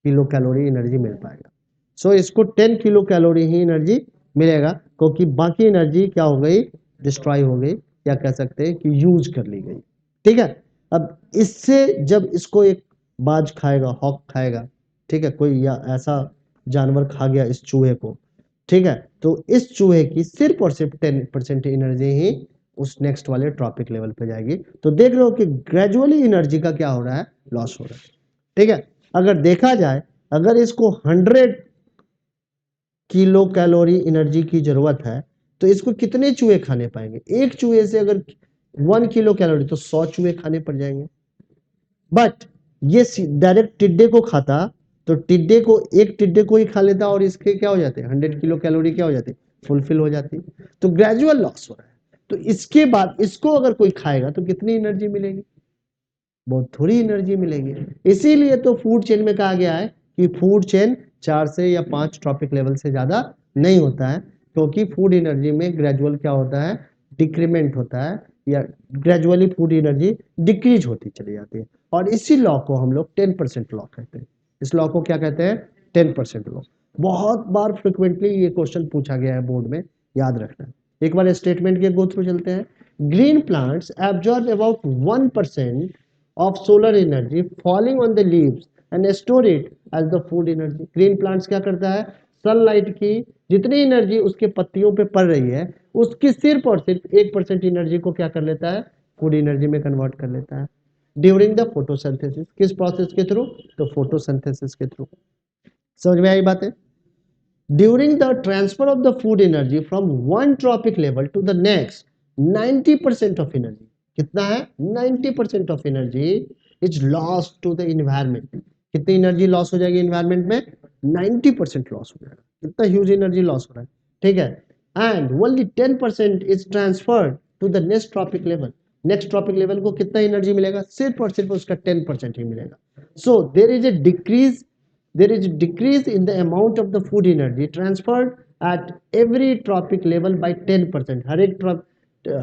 Speaker 1: किलो कैलोरी एनर्जी मिल पाएगा. सो इसको 10 किलो कैलोरी ही एनर्जी मिलेगा, क्योंकि बाकी एनर्जी क्या हो गई, डिस्ट्रॉय हो गई, या कह सकते हैं कि यूज कर ली गई. ठीक है. अब इससे जब इसको एक बाज खाएगा, हॉक खाएगा, ठीक है, कोई या ऐसा जानवर खा गया इस चूहे को, ठीक है, तो इस चूहे की सिर्फ और सिर्फ 10% एनर्जी ही उस नेक्स्ट वाले ट्रॉपिक लेवल पे जाएगी. तो देख लो कि ग्रेजुअली एनर्जी का क्या हो रहा है, लॉस हो रहा है. ठीक है. अगर देखा जाए, अगर इसको 100 किलो कैलोरी एनर्जी की जरूरत है, तो इसको कितने चूहे खाने पाएंगे, एक चूहे से अगर 1 किलो कैलोरी, तो 100 चूहे खाने पड़ जाएंगे. बट ये डायरेक्ट टिड्डे को खाता, तो टिड्डे को, एक टिड्डे को ही खा लेता और इसके क्या हो जाते हैं, 100 किलो कैलोरी क्या हो जाते हैं, फुलफिल हो जाती है। तो ग्रेजुअल लॉस हो रहा है। तो इसके बाद इसको अगर कोई खाएगा तो कितनी एनर्जी मिलेगी? बहुत थोड़ी एनर्जी मिलेगी। इसीलिए तो फूड चेन में कहा गया है कि फूड चेन 4 से या 5 ट्रॉपिक लेवल से ज्यादा नहीं होता है, क्योंकि फूड एनर्जी में ग्रेजुअल क्या होता है, डिक्रीमेंट होता है, या ग्रेजुअली फूड एनर्जी डिक्रीज होती चली जाती है। और इसी लॉ को हम लोग 10% लॉ कहते हैं। इस लॉ को क्या कहते हैं? 10% लॉ। बहुत बार फ्रिक्वेंटली ये क्वेश्चन पूछा गया है बोर्ड में, याद रखना। एक बार स्टेटमेंट के गो थ्रू चलते हैं। Green plants absorb about 1% of solar energy falling on the leaves and store it as the food energy। Green plants क्या करता है? सनलाइट की जितनी एनर्जी उसके पत्तियों पे पड़ रही है, उसकी सिर्फ और सिर्फ 1% एनर्जी को क्या कर लेता है? फूड एनर्जी में कन्वर्ट कर लेता है ड्यूरिंग द फोटोसिंथेसिस। किस प्रोसेस के थ्रू? तो फोटोसिंथेसिस के थ्रू। समझ में आई बात है? During the transfer of the food energy from one trophic level to the next, 90% of energy, कितना है? 90% of energy is lost to the environment. कितनी एनर्जी लॉस हो जाएगी इन्वायरमेंट में? 90% लॉस हो जाएगा। कितना ह्यूज एनर्जी लॉस हो रहा है, ठीक है। And only 10% is transferred to the next trophic level. Next trophic level को कितना एनर्जी मिलेगा? सिर्फ और सिर्फ उसका 10% ही मिलेगा। So there is a decrease, there is a decrease in the amount of the food energy transferred at every tropic level by 10%।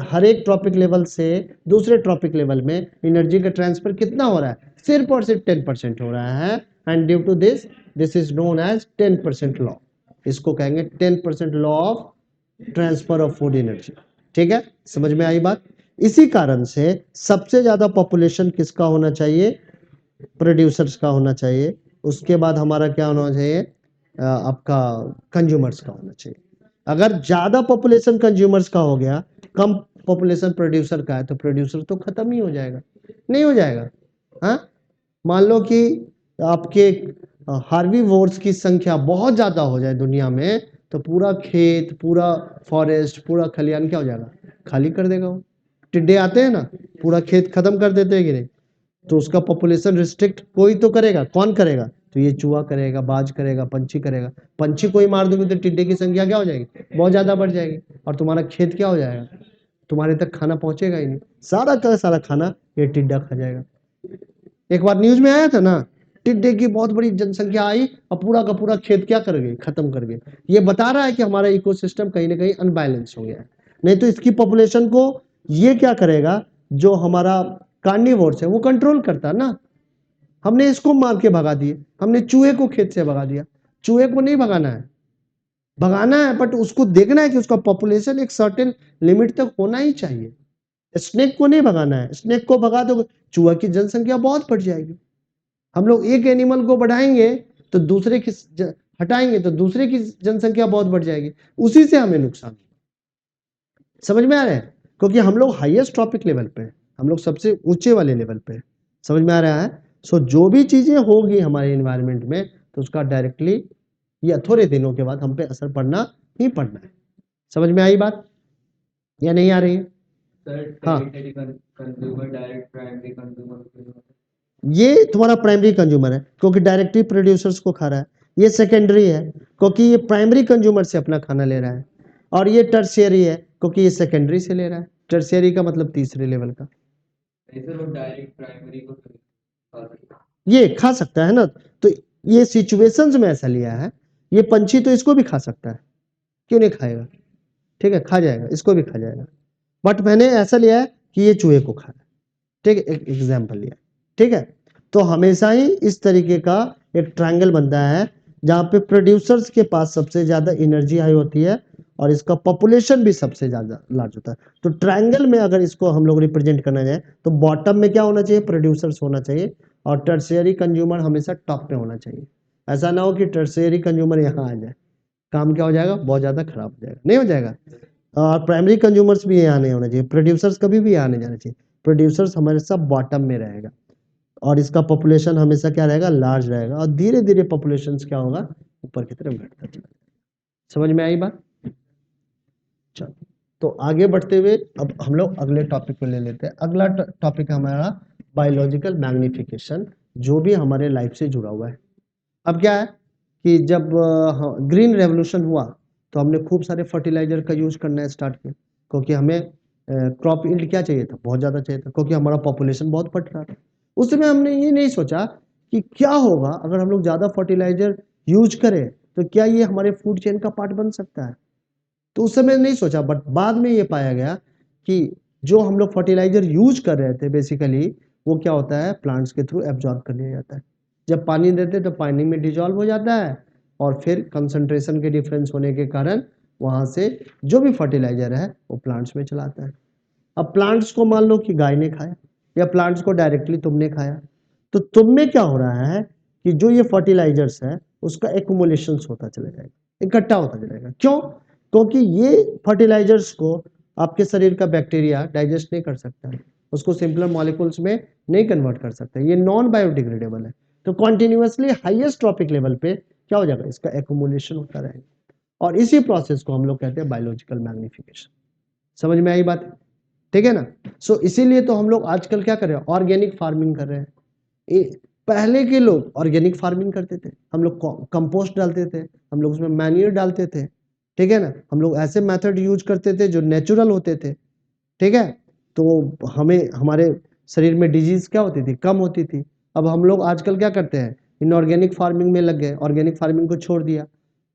Speaker 1: हर एक ट्रॉपिक लेवल से दूसरे ट्रॉपिक लेवल में एनर्जी का ट्रांसफर कितना हो रहा है? सिर्फ और सिर्फ 10% हो रहा है। And due to this, this is known as 10% law. इसको कहेंगे 10% law of transfer of food energy. ठीक है, समझ में आई बात? इसी कारण से सबसे ज्यादा पॉपुलेशन किसका होना चाहिए? प्रोड्यूसर्स का होना चाहिए। उसके बाद हमारा क्या होना चाहिए? आपका कंज्यूमर्स का होना चाहिए। अगर ज्यादा पॉपुलेशन कंज्यूमर्स का हो गया, कम पॉपुलेशन प्रोड्यूसर का है, तो प्रोड्यूसर तो खत्म ही हो जाएगा, नहीं हो जाएगा। हाँ, मान लो कि आपके हार्बीवोर्स की संख्या बहुत ज्यादा हो जाए दुनिया में, तो पूरा खेत, पूरा फॉरेस्ट, पूरा खलियान क्या हो जाएगा? खाली कर देगा वो। टिड्डे आते हैं ना, पूरा खेत खत्म कर देते हैं कि नहीं? तो उसका पॉपुलेशन रिस्ट्रिक्ट कोई तो करेगा। कौन करेगा? तो ये चूहा करेगा, बाज करेगा, पंछी करेगा। पंछी कोई मार दोगे तो टिड्डे की संख्या क्या हो जाएगी? बहुत ज्यादा बढ़ जाएगी, और तुम्हारा खेत क्या हो जाएगा? तुम्हारे तक खाना पहुंचेगा ही नहीं, सारा का सारा खाना ये टिड्डा खा जाएगा। एक बार न्यूज में आया था ना, टिड्डे की बहुत बड़ी जनसंख्या आई और पूरा का पूरा खेत क्या कर गई? खत्म कर गए। ये बता रहा है कि हमारा इकोसिस्टम कहीं ना कहीं अनबैलेंस हो गया है। नहीं तो इसकी पॉपुलेशन को ये क्या करेगा? जो हमारा कार्निवोर्स है वो कंट्रोल करता है ना। हमने इसको मार के भगा दिए, हमने चूहे को खेत से भगा दिया। चूहे को नहीं भगाना है, भगाना है, बट उसको देखना है कि उसका पॉपुलेशन एक सर्टेन लिमिट तक होना ही चाहिए। स्नेक को नहीं भगाना है, स्नेक को भगा दो चूहा की जनसंख्या बहुत बढ़ जाएगी। हम लोग एक एनिमल को बढ़ाएंगे तो दूसरे की हटाएंगे तो दूसरे की जनसंख्या बहुत बढ़ जाएगी, उसी से हमें नुकसान। समझ में आ रहा है? क्योंकि हम लोग हाईएस्ट ट्रॉपिक लेवल पे हैं, हम लोग सबसे ऊंचे वाले लेवल पे हैं। समझ में आ रहा है? सो जो भी चीजें होगी हमारे एनवायरनमेंट में, तो उसका डायरेक्टली या थोड़े दिनों के बाद हम पे असर पड़ना ही पड़ना है। समझ में आई बात या नहीं आ रही है? हाँ, ये तुम्हारा प्राइमरी कंज्यूमर है, क्योंकि डायरेक्टली प्रोड्यूसर्स को खा रहा है। ये सेकेंडरी है, क्योंकि ये प्राइमरी कंज्यूमर से अपना खाना ले रहा है। और ये टर्शियरी है, क्योंकि ये सेकेंडरी से ले रहा है। टर्शियरी का मतलब तीसरे लेवल का। डायरेक्ट प्राइमरी को ये खा सकता है ना, तो ये सिचुएशंस में ऐसा लिया है। ये पंछी तो इसको भी खा सकता है, क्यों नहीं खाएगा? ठीक है, खा जाएगा, इसको भी खा जाएगा। बट मैंने ऐसा लिया है कि ये चूहे को खा रहा है। ठीक है, एक एग्जाम्पल लिया। ठीक है, तो हमेशा ही इस तरीके का एक ट्रायंगल बनता है जहां पे प्रोड्यूसर्स के पास सबसे ज्यादा एनर्जी हाई होती है और इसका पॉपुलेशन भी सबसे ज्यादा लार्ज होता है। तो ट्रायंगल में अगर इसको हम लोग रिप्रेजेंट करना जाए तो बॉटम में क्या होना चाहिए? प्रोड्यूसर्स होना चाहिए, और टर्शियरी कंज्यूमर हमेशा टॉप पे होना चाहिए। ऐसा ना हो कि टर्शियरी कंज्यूमर यहाँ आ जाए, काम क्या हो जाएगा? बहुत ज्यादा खराब हो जाएगा, नहीं हो जाएगा। और प्राइमरी कंज्यूमर्स भी यहाँ नहीं होना चाहिए, प्रोड्यूसर्स कभी भी यहाँ नहीं जाना चाहिए। प्रोड्यूसर्स हमेशा बॉटम में रहेगा, और इसका पॉपुलेशन हमेशा क्या रहेगा? लार्ज रहेगा, और धीरे धीरे पॉपुलेशन क्या होगा? ऊपर की तरफ घटता चला। समझ में आई बात? चलो, तो आगे बढ़ते हुए अब हम लोग अगले टॉपिक को ले लेते हैं। अगला टॉपिक हमारा बायोलॉजिकल मैग्निफिकेशन, जो भी हमारे लाइफ से जुड़ा हुआ है। अब क्या है कि जब ग्रीन रेवोल्यूशन हुआ तो हमने खूब सारे फर्टिलाइजर का यूज करना स्टार्ट किया, क्योंकि हमें क्रॉप यील्ड क्या चाहिए था, बहुत ज़्यादा चाहिए था, क्योंकि हमारा पॉपुलेशन बहुत बढ़ रहा था। उस समय हमने ये नहीं सोचा कि क्या होगा अगर हम लोग ज़्यादा फर्टिलाइजर यूज करें, तो क्या ये हमारे फूड चेन का पार्ट बन सकता है। तो उस समय नहीं सोचा, बट बाद में ये पाया गया कि जो हम लोग फर्टिलाइजर यूज कर रहे थे बेसिकली, वो क्या होता है, प्लांट्स के थ्रू एब्जॉर्ब कर लिया जाता है। जब पानी देते तो पानी में डिजॉल्व हो जाता है, और फिर कंसंट्रेशन के डिफरेंस होने के कारण वहां से जो भी फर्टिलाइजर है वो प्लांट्स में चला आता है। अब प्लांट्स को मान लो कि गाय ने खाया, या प्लांट्स को डायरेक्टली तुमने खाया, तो तुम में क्या हो रहा है कि जो ये फर्टिलाइजर्स है उसका एक्युमुलेशन होता चला जाएगा, इकट्ठा होता चलेगा। क्यों? क्योंकि ये फर्टिलाइजर्स को आपके शरीर का बैक्टीरिया डाइजेस्ट नहीं कर सकता है, उसको सिंपलर मॉलिक्यूल्स में नहीं कन्वर्ट कर सकता, ये नॉन बायोडिग्रेडेबल है। तो कॉन्टिन्यूसली हाईएस्ट ट्रॉपिक लेवल पे क्या हो जाएगा, इसका एक्युमुलेशन होता रहेगा, और इसी प्रोसेस को हम लोग कहते हैं बायोलॉजिकल मैग्निफिकेशन। समझ में आई बात? ठीक है ना। सो इसीलिए तो हम लोग आजकल क्या कर रहे हैं, ऑर्गेनिक फार्मिंग कर रहे हैं। पहले के लोग ऑर्गेनिक फार्मिंग करते थे, हम लोग कंपोस्ट डालते थे, हम लोग उसमें मैन्यूर डालते थे, ठीक है ना, हम लोग ऐसे मेथड यूज करते थे जो नेचुरल होते थे, ठीक है। तो हमें हमारे शरीर में डिजीज क्या होती थी, कम होती थी। अब हम लोग आजकल क्या करते हैं, इनऑर्गेनिक फार्मिंग में लग गए, ऑर्गेनिक फार्मिंग को छोड़ दिया,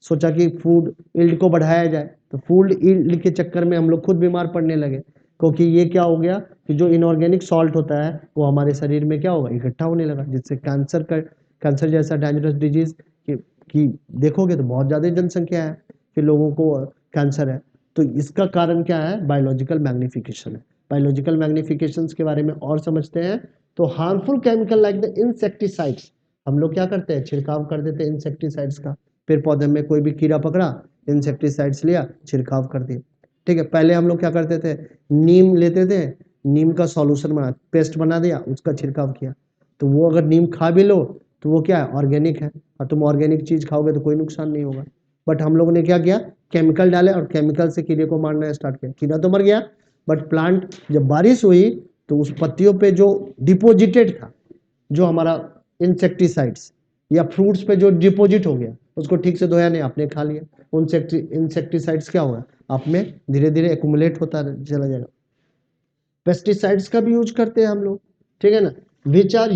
Speaker 1: सोचा कि फूड यील्ड को बढ़ाया जाए, तो फूड यील्ड के चक्कर में हम लोग खुद बीमार पड़ने लगे, क्योंकि ये क्या हो गया कि जो इनऑर्गेनिक सॉल्ट होता है वो हमारे शरीर में क्या होगा, इकट्ठा होने लगा, जिससे कैंसर जैसा डेंजरस डिजीज की देखोगे तो बहुत ज़्यादा जनसंख्या है कि लोगों को कैंसर है। तो इसका कारण क्या है, बायोलॉजिकल मैग्निफिकेशन है। बायोलॉजिकल मैग्निफिकेशंस के बारे में और समझते हैं, तो harmful chemical like the insecticides, हम लोग क्या करते हैं, छिड़काव कर देते हैं इंसेक्टिसाइड्स का। पेड़ पौधे में कोई भी कीड़ा पकड़ा, इंसेक्टिसाइड्स लिया, छिड़काव कर दिया, ठीक है। पहले हम लोग क्या करते थे, नीम लेते थे, नीम का सॉल्यूशन बना, पेस्ट बना दिया, उसका छिड़काव किया, तो वो अगर नीम खा भी लो तो वो क्या है, ऑर्गेनिक है, और तुम ऑर्गेनिक चीज खाओगे तो कोई नुकसान नहीं होगा। बट हम लोगों ने क्या किया, केमिकल डाले, और केमिकल से कीड़े को मारना स्टार्ट किया, कीड़ा तो मर गया, बट प्लांट जब बारिश हुई तो उस पत्तियों पे जो डिपोजिटेड था, जो हमारा इंसेक्टिसाइड्स, या फ्रूट्स पे जो डिपोजिट हो गया, उसको ठीक से धोया नहीं, आपने खा लिया, इंसेक्टिसाइड्स क्या होगा, आप में धीरे धीरे एक्युमुलेट होता चला जाएगा। पेस्टिसाइड्स का भी यूज करते हैं हम लोग, ठीक है ना, which are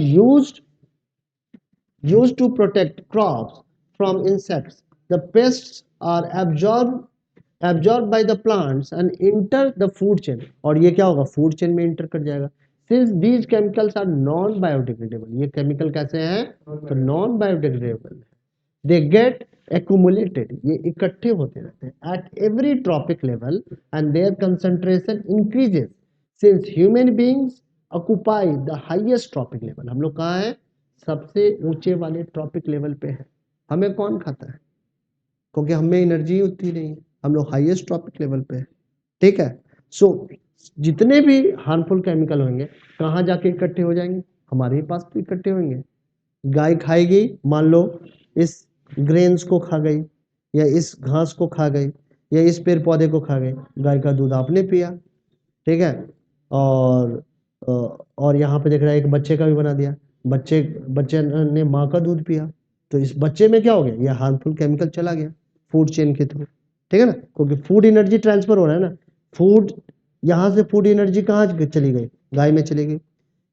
Speaker 1: used to protect crops from insects. The pests are absorbed by the plants and enter the food chain, और ये क्या होगा, फूड चेन में इंटर कर जाएगा। Since these chemicals are non biodegradable, ये केमिकल कैसे हैं, तो non biodegradable, they get accumulated, ये इकट्ठे होते रहते हैं at every tropic level, and their concentration increases since human beings occupy the highest tropic level। हम लोग कहाँ हैं, सबसे ऊंचे वाले ट्रॉपिक लेवल पे है। हमें कौन खाता है, क्योंकि हमें एनर्जी उतनी नहीं है, हम लोग हाईएस्ट ट्रॉपिक लेवल पे है, ठीक है। सो जितने भी हार्मफुल केमिकल होंगे कहाँ जाके इकट्ठे हो जाएंगे, हमारे ही पास तो इकट्ठे होंगे। गाय खाएगी, मान लो इस ग्रेन्स को खा गई, या इस घास को खा गई, या इस पेड़ पौधे को खा गई, गाय का दूध आपने पिया, ठीक है। और यहाँ पे देख रहा है एक बच्चे का भी बना दिया, बच्चे ने माँ का दूध पिया, तो इस बच्चे में क्या हो गया, ये हार्मफुल केमिकल चला गया फूड चेन के थ्रू, ठीक है ना, क्योंकि फूड एनर्जी ट्रांसफर हो रहा है ना, फूड यहाँ से फूड एनर्जी कहाँ चली गई, गाय में चली गई,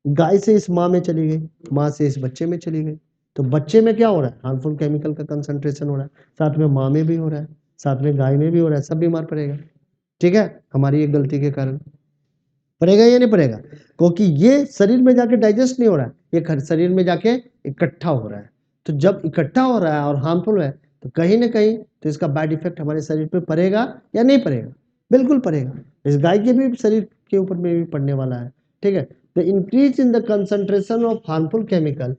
Speaker 1: गाय से इस माँ में चली गई, माँ से इस बच्चे में चली गई, तो बच्चे में क्या हो रहा है, हार्मफुल केमिकल का कंसंट्रेशन हो रहा है, साथ में माँ में भी हो रहा है, साथ में गाय में भी हो रहा है, सब बीमार पड़ेगा, ठीक है, हमारी एक गलती के कारण। पड़ेगा या नहीं पड़ेगा, क्योंकि ये शरीर में जाके डाइजेस्ट नहीं हो रहा है, ये शरीर में जाके इकट्ठा हो रहा है। तो जब इकट्ठा हो रहा है और हार्मफुल है, तो कहीं ना कहीं तो इसका बैड इफेक्ट हमारे शरीर पे पड़ेगा या नहीं पड़ेगा, बिल्कुल पड़ेगा। इस गाय के भी शरीर के ऊपर में भी पड़ने वाला है, ठीक है। The increase in the concentration of harmful chemical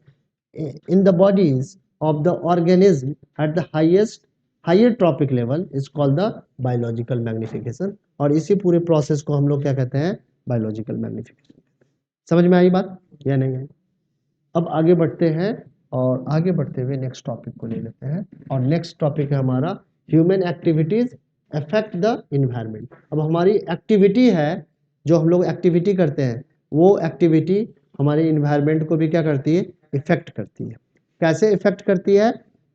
Speaker 1: in the bodies of the organism at the higher tropic level is called the biological magnification, और इसी पूरे प्रोसेस को हम लोग क्या कहते हैं, बायोलॉजिकल मैग्निफिकेशन। समझ में आई बात या नहीं आई? अब आगे बढ़ते हैं, और आगे बढ़ते हुए नेक्स्ट टॉपिक को ले लेते हैं, और नेक्स्ट टॉपिक है हमारा human activities affect the environment. अब हमारी एक्टिविटी है, जो हम लोग एक्टिविटी करते हैं, वो एक्टिविटी हमारे इन्वायरमेंट को भी क्या करती है, इफेक्ट करती है। कैसे इफेक्ट करती है,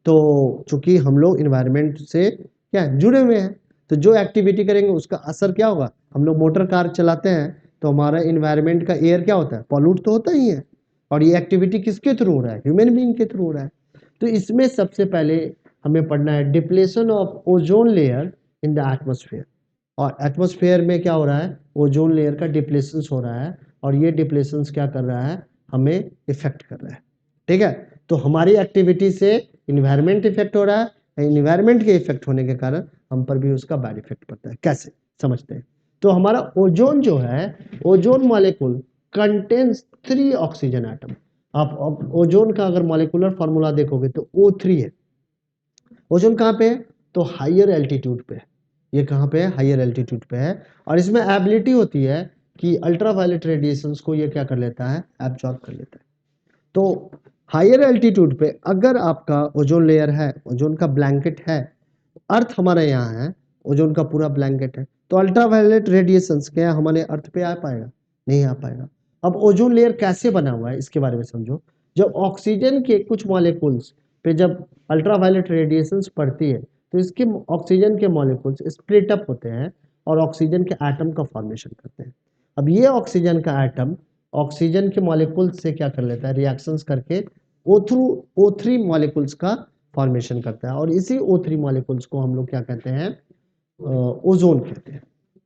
Speaker 1: तो चूंकि हम लोग इन्वायरमेंट से क्या है, जुड़े हुए हैं। तो जो एक्टिविटी करेंगे उसका असर क्या होगा, हम लोग मोटर कार चलाते हैं तो हमारा इन्वायरमेंट का एयर क्या होता है, पॉल्यूट तो होता ही है। और ये एक्टिविटी किसके थ्रू हो रहा है, ह्यूमन बीइंग के थ्रू हो रहा है। तो इसमें सबसे पहले हमें पढ़ना है depletion of ozone layer in the atmosphere. और एटमॉस्फेयर में क्या हो रहा है, ओजोन लेयर का डिप्लेशन हो रहा है, और ये डिप्लेशन क्या कर रहा है, हमें इफेक्ट कर रहा है। ठीक है, तो हमारी एक्टिविटी से इन्वायरमेंट इफेक्ट हो रहा है, इन्वायरमेंट के इफेक्ट होने के कारण हम पर भी उसका बैड इफेक्ट पड़ता है। कैसे समझते हैं, तो हमारा ओजोन जो है, ozone molecule contains 3 oxygen atom. आप ओजोन का अगर मॉलिक्यूलर फॉर्मूला देखोगे तो O3 है। ओजोन कहाँ पे है, तो हाइयर एल्टीट्यूड पे है। ये कहाँ पे है, हाइयर एल्टीट्यूड पे है। और इसमें एबिलिटी होती है कि अल्ट्रावायलेट रेडिएशंस को ये क्या कर लेता है, एब्जॉर्ब कर लेता है। तो हाइयर एल्टीट्यूड पे अगर आपका ओजोन लेयर है, ओजोन का ब्लैंकेट है, अर्थ हमारे यहाँ है, ओजोन का पूरा ब्लैंकेट है, तो अल्ट्रावायलेट रेडिएशंस क्या हमारे अर्थ पे आ पाएगा, नहीं आ पाएगा। अब ओजोन लेयर कैसे बना हुआ है इसके बारे में समझो। जब ऑक्सीजन के कुछ मॉलिक्यूल्स पे जब अल्ट्रावायलेट रेडिएशंस पड़ती है तो इसके ऑक्सीजन के मॉलिक्यूल्स स्प्लिट अप होते हैं और ऑक्सीजन के एटम का फॉर्मेशन करते हैं। अब ये ऑक्सीजन का एटम ऑक्सीजन के मॉलिक्यूल्स से क्या कर लेता है, रिएक्शंस करके O3 मॉलिक्यूल्स का फॉर्मेशन करता है, और इसी O3 मॉलिक्यूल्स को हम लोग क्या कहते हैं, ओजोन कहते हैं।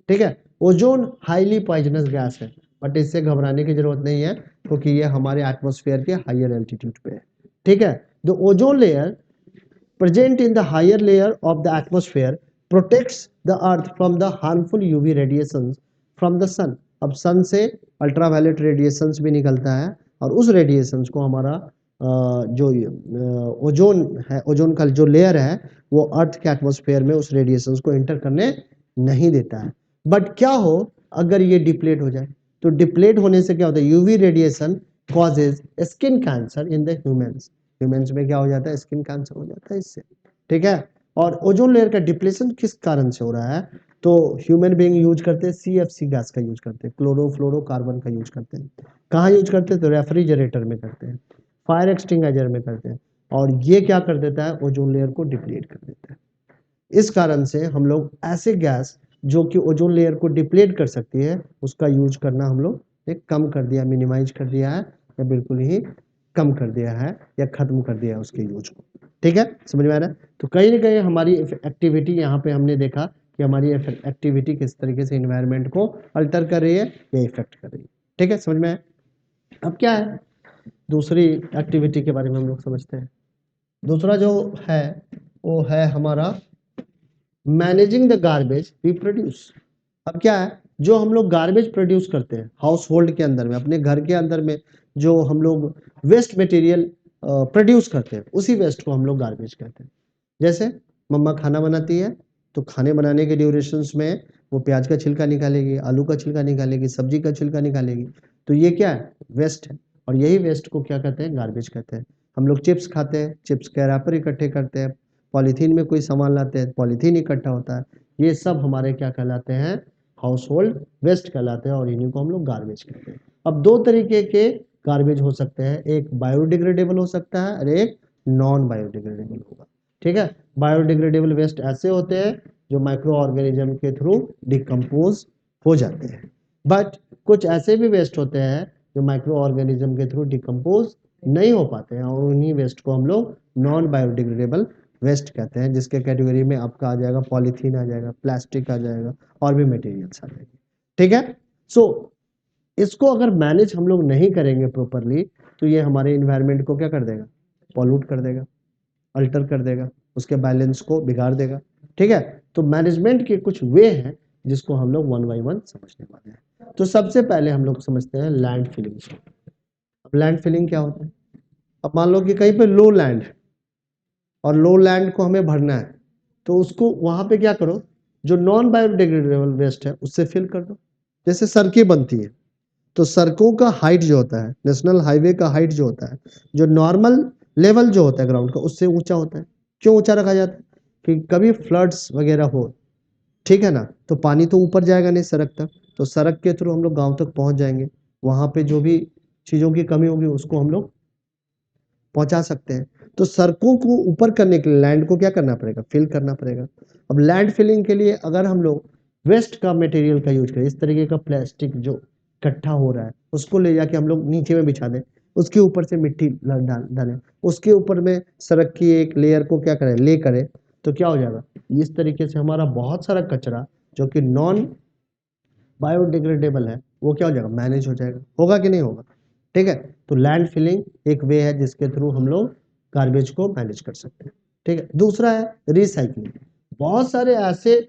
Speaker 1: ठीक है, ओजोन हाईली पॉइजनस गैस है, बट इससे घबराने की जरूरत नहीं है क्योंकि ये हमारे एटमॉस्फेयर के हाइयर एल्टीट्यूड पे है। ठीक है, the ozone layer present in the higher layer of the atmosphere protects the earth from the harmful UV radiations from the sun। अब सन से अल्ट्रावायलेट रेडिएशंस भी निकलता है, और उस रेडिएशंस को हमारा जो ओजोन है, ओजोन का जो लेयर है वो अर्थ के एटमॉस्फेयर में उस रेडिएशंस को एंटर करने नहीं देता है। बट क्या हो अगर ये डिप्लेट हो जाए, तो डिप्लेट होने से क्या होता है, UV radiation causes skin cancer in the humans. Humans में क्या हो जाता है, स्किन कैंसर हो जाता है इससे। ठीक है, और ओजोन लेयर का डिप्लेशन किस कारण से हो रहा है, तो ह्यूमन बीइंग यूज करते हैं CFC गैस का यूज करते हैं, क्लोरोफ्लोरोकार्बन का यूज करते हैं। कहाँ यूज करते हैं, तो रेफ्रिजरेटर में करते हैं, फायर एक्सटिंग्विशर में करते हैं, और ये क्या कर देता है, ओजोन लेयर को डिप्लीट कर देता है। इस कारण से हम लोग ऐसे गैस जो कि ओजोन लेयर को डिप्लीट कर सकती है उसका यूज करना हम लोग एक कम कर दिया, मिनिमाइज कर दिया है, या बिल्कुल ही कम कर दिया है, या खत्म कर दिया है उसके यूज को। ठीक है, समझ में आ रहा है। तो कहीं ना कहीं हमारी एक्टिविटी यहाँ पे हमने देखा कि हमारी एक्टिविटी किस तरीके से इन्वायरमेंट को अल्टर कर रही है या इफेक्ट कर रही है। ठीक है, समझ में आया। अब क्या है, दूसरी एक्टिविटी के बारे में हम लोग समझते हैं। दूसरा जो है वो है हमारा managing the garbage we produce. अब क्या है, जो हम लोग गार्बेज प्रोड्यूस करते हैं हाउस होल्ड के अंदर में, अपने घर के अंदर में जो हम लोग वेस्ट मटेरियल प्रोड्यूस करते हैं उसी वेस्ट को हम लोग गार्बेज कहते हैं। जैसे मम्मा खाना बनाती है तो खाने बनाने के ड्यूरेशंस में वो प्याज का छिलका निकालेगी, आलू का छिलका निकालेगी, सब्जी का छिलका निकालेगी, तो ये क्या है, वेस्ट है। और यही वेस्ट को क्या कहते हैं, गार्बेज कहते हैं। हम लोग चिप्स खाते हैं, चिप्स के रैपर इकट्ठे करते हैं, पॉलीथीन में कोई सामान लाते हैं, पॉलीथीन इकट्ठा होता है, ये सब हमारे क्या कहलाते हैं, हाउस होल्ड वेस्ट कहलाते हैं, और इन्हीं को हम लोग गार्बेज कहते हैं। अब दो तरीके के गार्बेज हो सकते हैं, एक बायोडिग्रेडेबल हो सकता है और एक नॉन बायोडिग्रेडेबल होगा। ठीक है, बायोडिग्रेडेबल वेस्ट ऐसे होते हैं जो माइक्रो ऑर्गेनिज्म के थ्रू डिकम्पोज हो जाते हैं, बट कुछ ऐसे भी वेस्ट होते हैं जो माइक्रो ऑर्गेनिज्म के थ्रू डिकम्पोज नहीं हो पाते हैं, और उन्हीं वेस्ट को हम लोग नॉन बायोडिग्रेडेबल वेस्ट कहते हैं, जिसके कैटेगरी में आपका आ जाएगा पॉलीथीन, आ जाएगा प्लास्टिक, आ जाएगा और भी मटेरियल्स आ जाएंगे। ठीक है, सो इसको अगर मैनेज हम लोग नहीं करेंगे प्रॉपरली तो ये हमारे इन्वायरमेंट को क्या कर देगा, पॉल्यूट कर देगा, अल्टर कर देगा, उसके बैलेंस को बिगाड़ देगा। ठीक है, तो मैनेजमेंट के कुछ वे हैं जिसको हम लोग वन बाई वन समझने वाले हैं। तो सबसे पहले हम लोग समझते हैं लैंड फिलिंग। अब लैंड फिलिंग क्या होता है, अब मान लो कि कहीं पे लो लैंड है और लो लैंड को हमें भरना है, तो उसको वहां पे क्या करो, जो नॉन बायोडिग्रेडेबल वेस्ट है उससे फिल कर दो। जैसे सड़कें बनती है तो सड़कों का हाइट जो होता है, नेशनल हाईवे का हाइट जो होता है, जो नॉर्मल लेवल जो होता है ग्राउंड का उससे ऊंचा होता है। क्यों ऊंचा रखा जाता है, कि कभी फ्लड्स वगैरह हो, ठीक है ना, तो पानी तो ऊपर जाएगा नहीं सड़क तक, तो सड़क के थ्रू हम लोग गांव तक पहुंच जाएंगे, वहां पे जो भी चीजों की कमी होगी उसको हम लोग पहुंचा सकते हैं। तो सड़कों को ऊपर करने के लिए लैंड को क्या करना पड़ेगा, फिल करना पड़ेगा। अब लैंड फिलिंग के लिए अगर हम लोग वेस्ट का मटेरियल का यूज करें, इस तरीके का प्लास्टिक जो इकट्ठा हो रहा है उसको ले जाके हम लोग नीचे में बिछा दें, उसके ऊपर से मिट्टी डालें, उसके ऊपर में सड़क की एक लेयर को क्या करें, ले करें, तो क्या हो जाएगा, इस तरीके से हमारा बहुत सारा कचरा जो कि नॉन बायोडिग्रेडेबल है वो क्या हो जाएगा, मैनेज हो जाएगा। होगा कि नहीं होगा? ठीक है, तो लैंड फिलिंग एक वे है जिसके थ्रू हम लोग गार्बेज को मैनेज कर सकते हैं। ठीक है, दूसरा है रिसाइकलिंग। बहुत सारे ऐसे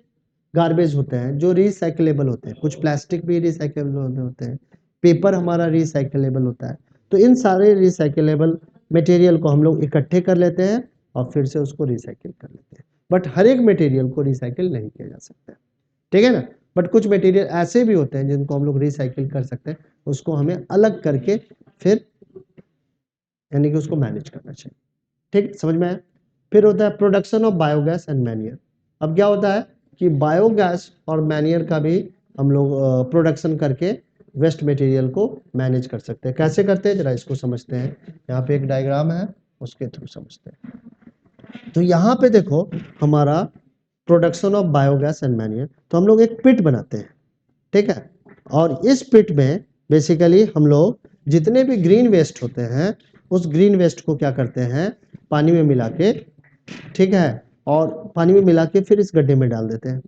Speaker 1: गार्बेज होते हैं जो रिसाइकलेबल होते हैं, कुछ प्लास्टिक भी रिसाइकलेबल होते हैं, पेपर हमारा रिसाइकलेबल होता है। तो इन सारे रिसाइकलेबल मटेरियल को हम लोग इकट्ठे कर लेते हैं और फिर से उसको रिसाइकिल कर लेते हैं। बट हर एक मटेरियल को रिसाइकिल नहीं किया जा सकता, ठीक है ना। बट कुछ मटेरियल ऐसे भी होते हैं जिनको हम लोग रिसाइकिल कर सकते हैं, उसको हमें अलग करके फिर यानी कि उसको मैनेज करना चाहिए। ठीक, समझ में आया? फिर होता है production of biogas and manure. अब क्या होता है कि बायोगैस और मैन्योर का भी हम लोग प्रोडक्शन करके वेस्ट मटेरियल को मैनेज कर सकते हैं। कैसे करते हैं जरा इसको समझते हैं। यहाँ पे एक डायग्राम है, उसके थ्रू समझते हैं। तो यहाँ पे देखो हमारा production of biogas and manure, तो हम लोग एक पिट बनाते हैं, ठीक है। और इस पिट में बेसिकली हम लोग जितने भी ग्रीन वेस्ट होते हैं उस ग्रीन वेस्ट को क्या करते हैं, पानी में मिला के, ठीक है, और पानी में मिला के फिर इस गड्ढे में डाल देते हैं।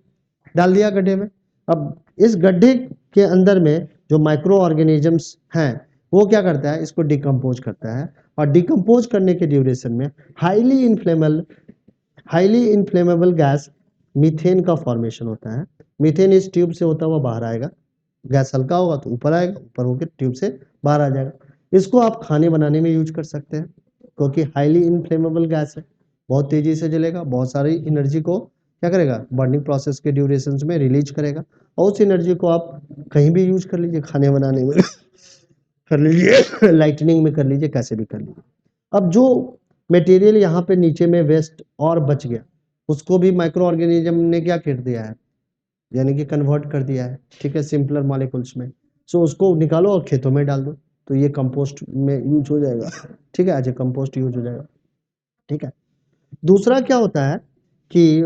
Speaker 1: डाल दिया गड्ढे में। अब इस गड्ढे के अंदर में जो माइक्रो ऑर्गेनिजम्स हैं वो क्या करता है, इसको डिकम्पोज करता है, और डिकम्पोज करने के ड्यूरेशन में हाईली इन्फ्लेमेबल गैस मीथेन का फॉर्मेशन होता है। मीथेन इस ट्यूब से होता हुआ बाहर आएगा, गैस हल्का होगा तो ऊपर आएगा, ऊपर होकर ट्यूब से बाहर आ जाएगा। इसको आप खाने बनाने में यूज कर सकते हैं क्योंकि हाईली इन्फ्लेमेबल गैस है, बहुत तेजी से जलेगा, बहुत सारी एनर्जी को क्या करेगा, बर्निंग प्रोसेस के ड्यूरेशन में रिलीज करेगा, और उस एनर्जी को आप कहीं भी यूज कर लीजिए, खाने बनाने में कर लीजिए, लाइटनिंग में कर लीजिए, कैसे भी कर लीजिए। अब जो मटेरियल यहाँ पे नीचे में वेस्ट और बच गया उसको भी माइक्रो ऑर्गेनिज्म ने क्या कर दिया है, यानी कि कन्वर्ट कर दिया है, ठीक है, सिंपलर मॉलिक्यूल्स में। सो उसको निकालो और खेतों में डाल दो, तो ये कंपोस्ट में यूज हो जाएगा, ठीक है, एज ए कंपोस्ट यूज हो जाएगा। ठीक है, दूसरा क्या होता है कि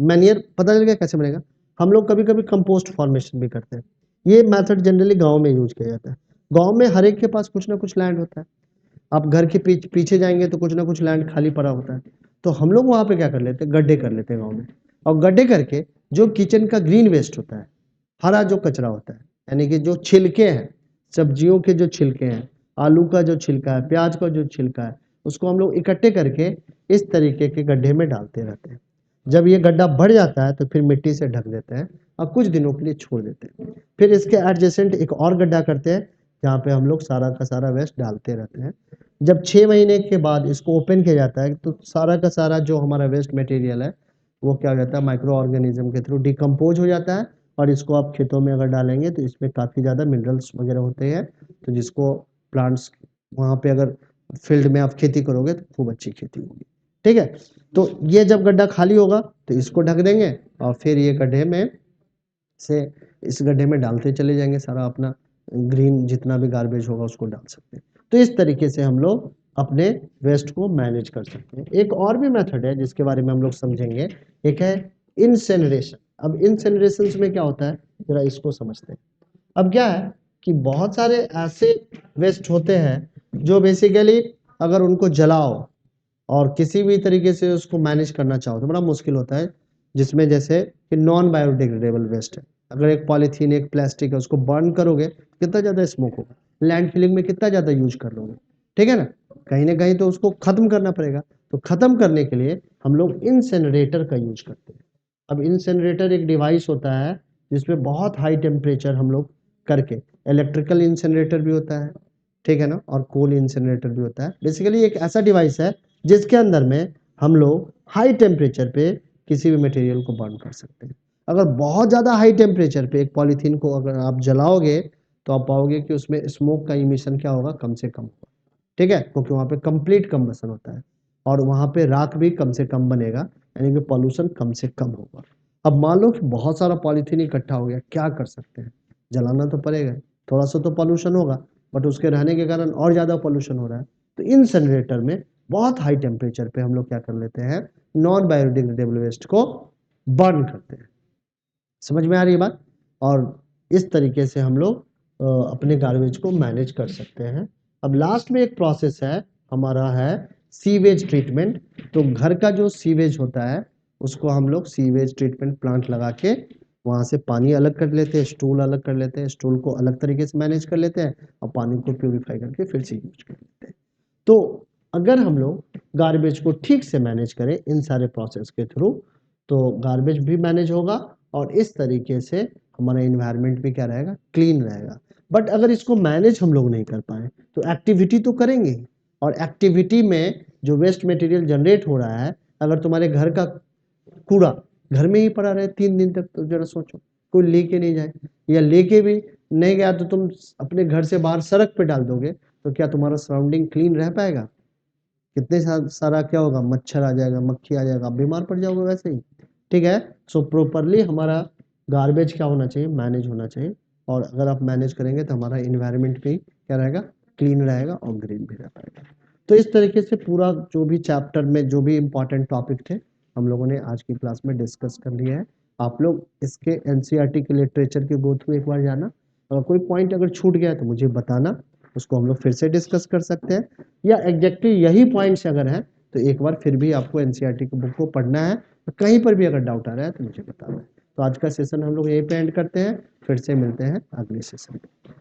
Speaker 1: मैन्योर पता चल गया कैसे बनेगा। हम लोग कभी कभी कंपोस्ट फॉर्मेशन भी करते हैं। ये मेथड जनरली गांव में यूज किया जाता है। गांव में हर एक के पास कुछ ना कुछ लैंड होता है। आप घर के पीछे जाएंगे तो कुछ ना कुछ लैंड खाली पड़ा होता है, तो हम लोग वहां पे क्या कर लेते हैं, गड्ढे कर लेते हैं गाँव में। और गड्ढे करके जो किचन का ग्रीन वेस्ट होता है, हरा जो कचरा होता है, यानी कि जो छिलके हैं, सब्जियों के जो छिलके हैं, आलू का जो छिलका है, प्याज का जो छिलका है, उसको हम लोग इकट्ठे करके इस तरीके के गड्ढे में डालते रहते हैं। जब ये गड्ढा भर जाता है तो फिर मिट्टी से ढक देते हैं और कुछ दिनों के लिए छोड़ देते हैं। फिर इसके एडजेसेंट एक और गड्ढा करते हैं जहाँ पे हम लोग सारा का सारा वेस्ट डालते रहते हैं। जब 6 महीने के बाद इसको ओपन किया जाता है तो सारा का सारा जो हमारा वेस्ट मटेरियल है वो क्या हो जाता है, माइक्रो ऑर्गेनिज्म के थ्रू डिकम्पोज हो जाता है, और इसको आप खेतों में अगर डालेंगे तो इसमें काफ़ी ज़्यादा मिनरल्स वगैरह होते हैं, तो जिसको प्लांट्स वहाँ पे अगर फील्ड में आप खेती करोगे तो खूब अच्छी खेती होगी। ठीक है, तो ये जब गड्ढा खाली होगा तो इसको ढक देंगे और फिर ये गड्ढे में से इस गड्ढे में डालते चले जाएंगे, सारा अपना ग्रीन जितना भी गार्बेज होगा उसको डाल सकते हैं। तो इस तरीके से हम लोग अपने वेस्ट को मैनेज कर सकते हैं। एक और भी मेथड है जिसके बारे में हम लोग समझेंगे, एक है इंसेनरेशन। अब इंसेनरेशन में क्या होता है जरा इसको समझते हैं। अब क्या है कि बहुत सारे ऐसे वेस्ट होते हैं जो बेसिकली अगर उनको जलाओ और किसी भी तरीके से उसको मैनेज करना चाहो तो बड़ा मुश्किल होता है, जिसमें जैसे कि नॉन बायोडिग्रेडेबल वेस्ट है। अगर एक पॉलीथीन एक प्लास्टिक है उसको बर्न करोगे कितना ज़्यादा स्मोक होगा, लैंड फिलिंग में कितना ज़्यादा यूज कर लोगे, ठीक है ना कहीं तो उसको खत्म करना पड़ेगा। तो खत्म करने के लिए हम लोग इंसेनरेटर का यूज करते हैं। अब इंसेनरेटर एक डिवाइस होता है जिसमें बहुत हाई टेम्परेचर हम लोग करके, इलेक्ट्रिकल इंसेनरेटर भी होता है, ठीक है ना, और कोल इंसेनरेटर भी होता है। बेसिकली एक ऐसा डिवाइस है जिसके अंदर में हम लोग हाई टेम्परेचर पे किसी भी मटेरियल को बर्न कर सकते हैं। अगर बहुत ज़्यादा हाई टेम्परेचर पे एक पॉलीथीन को अगर आप जलाओगे तो आप पाओगे कि उसमें स्मोक का इमिशन क्या होगा, कम से कम होगा, ठीक है, क्योंकि वहाँ पे कंप्लीट कंबशन होता है और वहाँ पे राख भी कम से कम बनेगा, यानी कि पॉल्यूशन कम से कम होगा। अब मान लो कि बहुत सारा पॉलीथीन इकट्ठा हो गया, क्या कर सकते हैं, जलाना तो पड़ेगा, थोड़ा सा तो पॉल्यूशन होगा, बट उसके रहने के कारण और ज़्यादा पॉल्यूशन हो रहा है। तो इंसिनरेटर में बहुत हाई टेम्परेचर पे हम लोग क्या कर लेते हैं, नॉन बायोडिग्रेडेबल वेस्ट को बर्न करते हैं। समझ में आ रही है बात? और इस तरीके से हम लोग अपने गार्बेज को मैनेज कर सकते हैं। अब लास्ट में एक प्रोसेस है हमारा, है सीवेज ट्रीटमेंट। तो घर का जो सीवेज होता है उसको हम लोग सीवेज ट्रीटमेंट प्लांट लगा के वहां से पानी अलग कर लेते हैं, स्टूल अलग कर लेते हैं, स्टूल को अलग तरीके से मैनेज कर लेते हैं और पानी को प्यूरिफाई करके फिर से यूज कर लेते हैं। तो अगर हम लोग गार्बेज को ठीक से मैनेज करें इन सारे प्रोसेस के थ्रू, तो गार्बेज भी मैनेज होगा और इस तरीके से हमारा इन्वायरमेंट भी क्या रहेगा, क्लीन रहेगा। बट अगर इसको मैनेज हम लोग नहीं कर पाए तो एक्टिविटी तो करेंगे, और एक्टिविटी में जो वेस्ट मटेरियल जनरेट हो रहा है, अगर तुम्हारे घर का कूड़ा घर में ही पड़ा रहे 3 दिन तक, तो जरा सोचो, कोई लेके नहीं जाए, या लेके भी नहीं गया तो तुम अपने घर से बाहर सड़क पे डाल दोगे, तो क्या तुम्हारा सराउंडिंग क्लीन रह पाएगा? कितने सारा क्या होगा, मच्छर आ जाएगा, मक्खी आ जाएगा, बीमार पड़ जाओगे वैसे ही। ठीक है, सो प्रोपरली हमारा गार्बेज क्या होना चाहिए, मैनेज होना चाहिए। और अगर आप मैनेज करेंगे तो हमारा इन्वायरमेंट भी क्या रहेगा, क्लीन रहेगा और ग्रीन भी रह पाएगा। तो इस तरीके से पूरा जो भी चैप्टर में जो भी इंपॉर्टेंट टॉपिक थे हम लोगों ने आज की क्लास में डिस्कस कर लिया है। आप लोग इसके एनसीईआरटी के लिटरेचर के गो थ्रू एक बार जाना, अगर कोई पॉइंट अगर छूट गया तो मुझे बताना, उसको हम लोग फिर से डिस्कस कर सकते हैं, या एग्जैक्टली यही पॉइंट्स अगर हैं तो एक बार फिर भी आपको एनसीईआरटी की बुक को पढ़ना है, तो कहीं पर भी अगर डाउट आ रहा है तो मुझे बताना है। तो आज का सेशन हम लोग यहीं पे एंड करते हैं, फिर से मिलते हैं अगले सेशन में।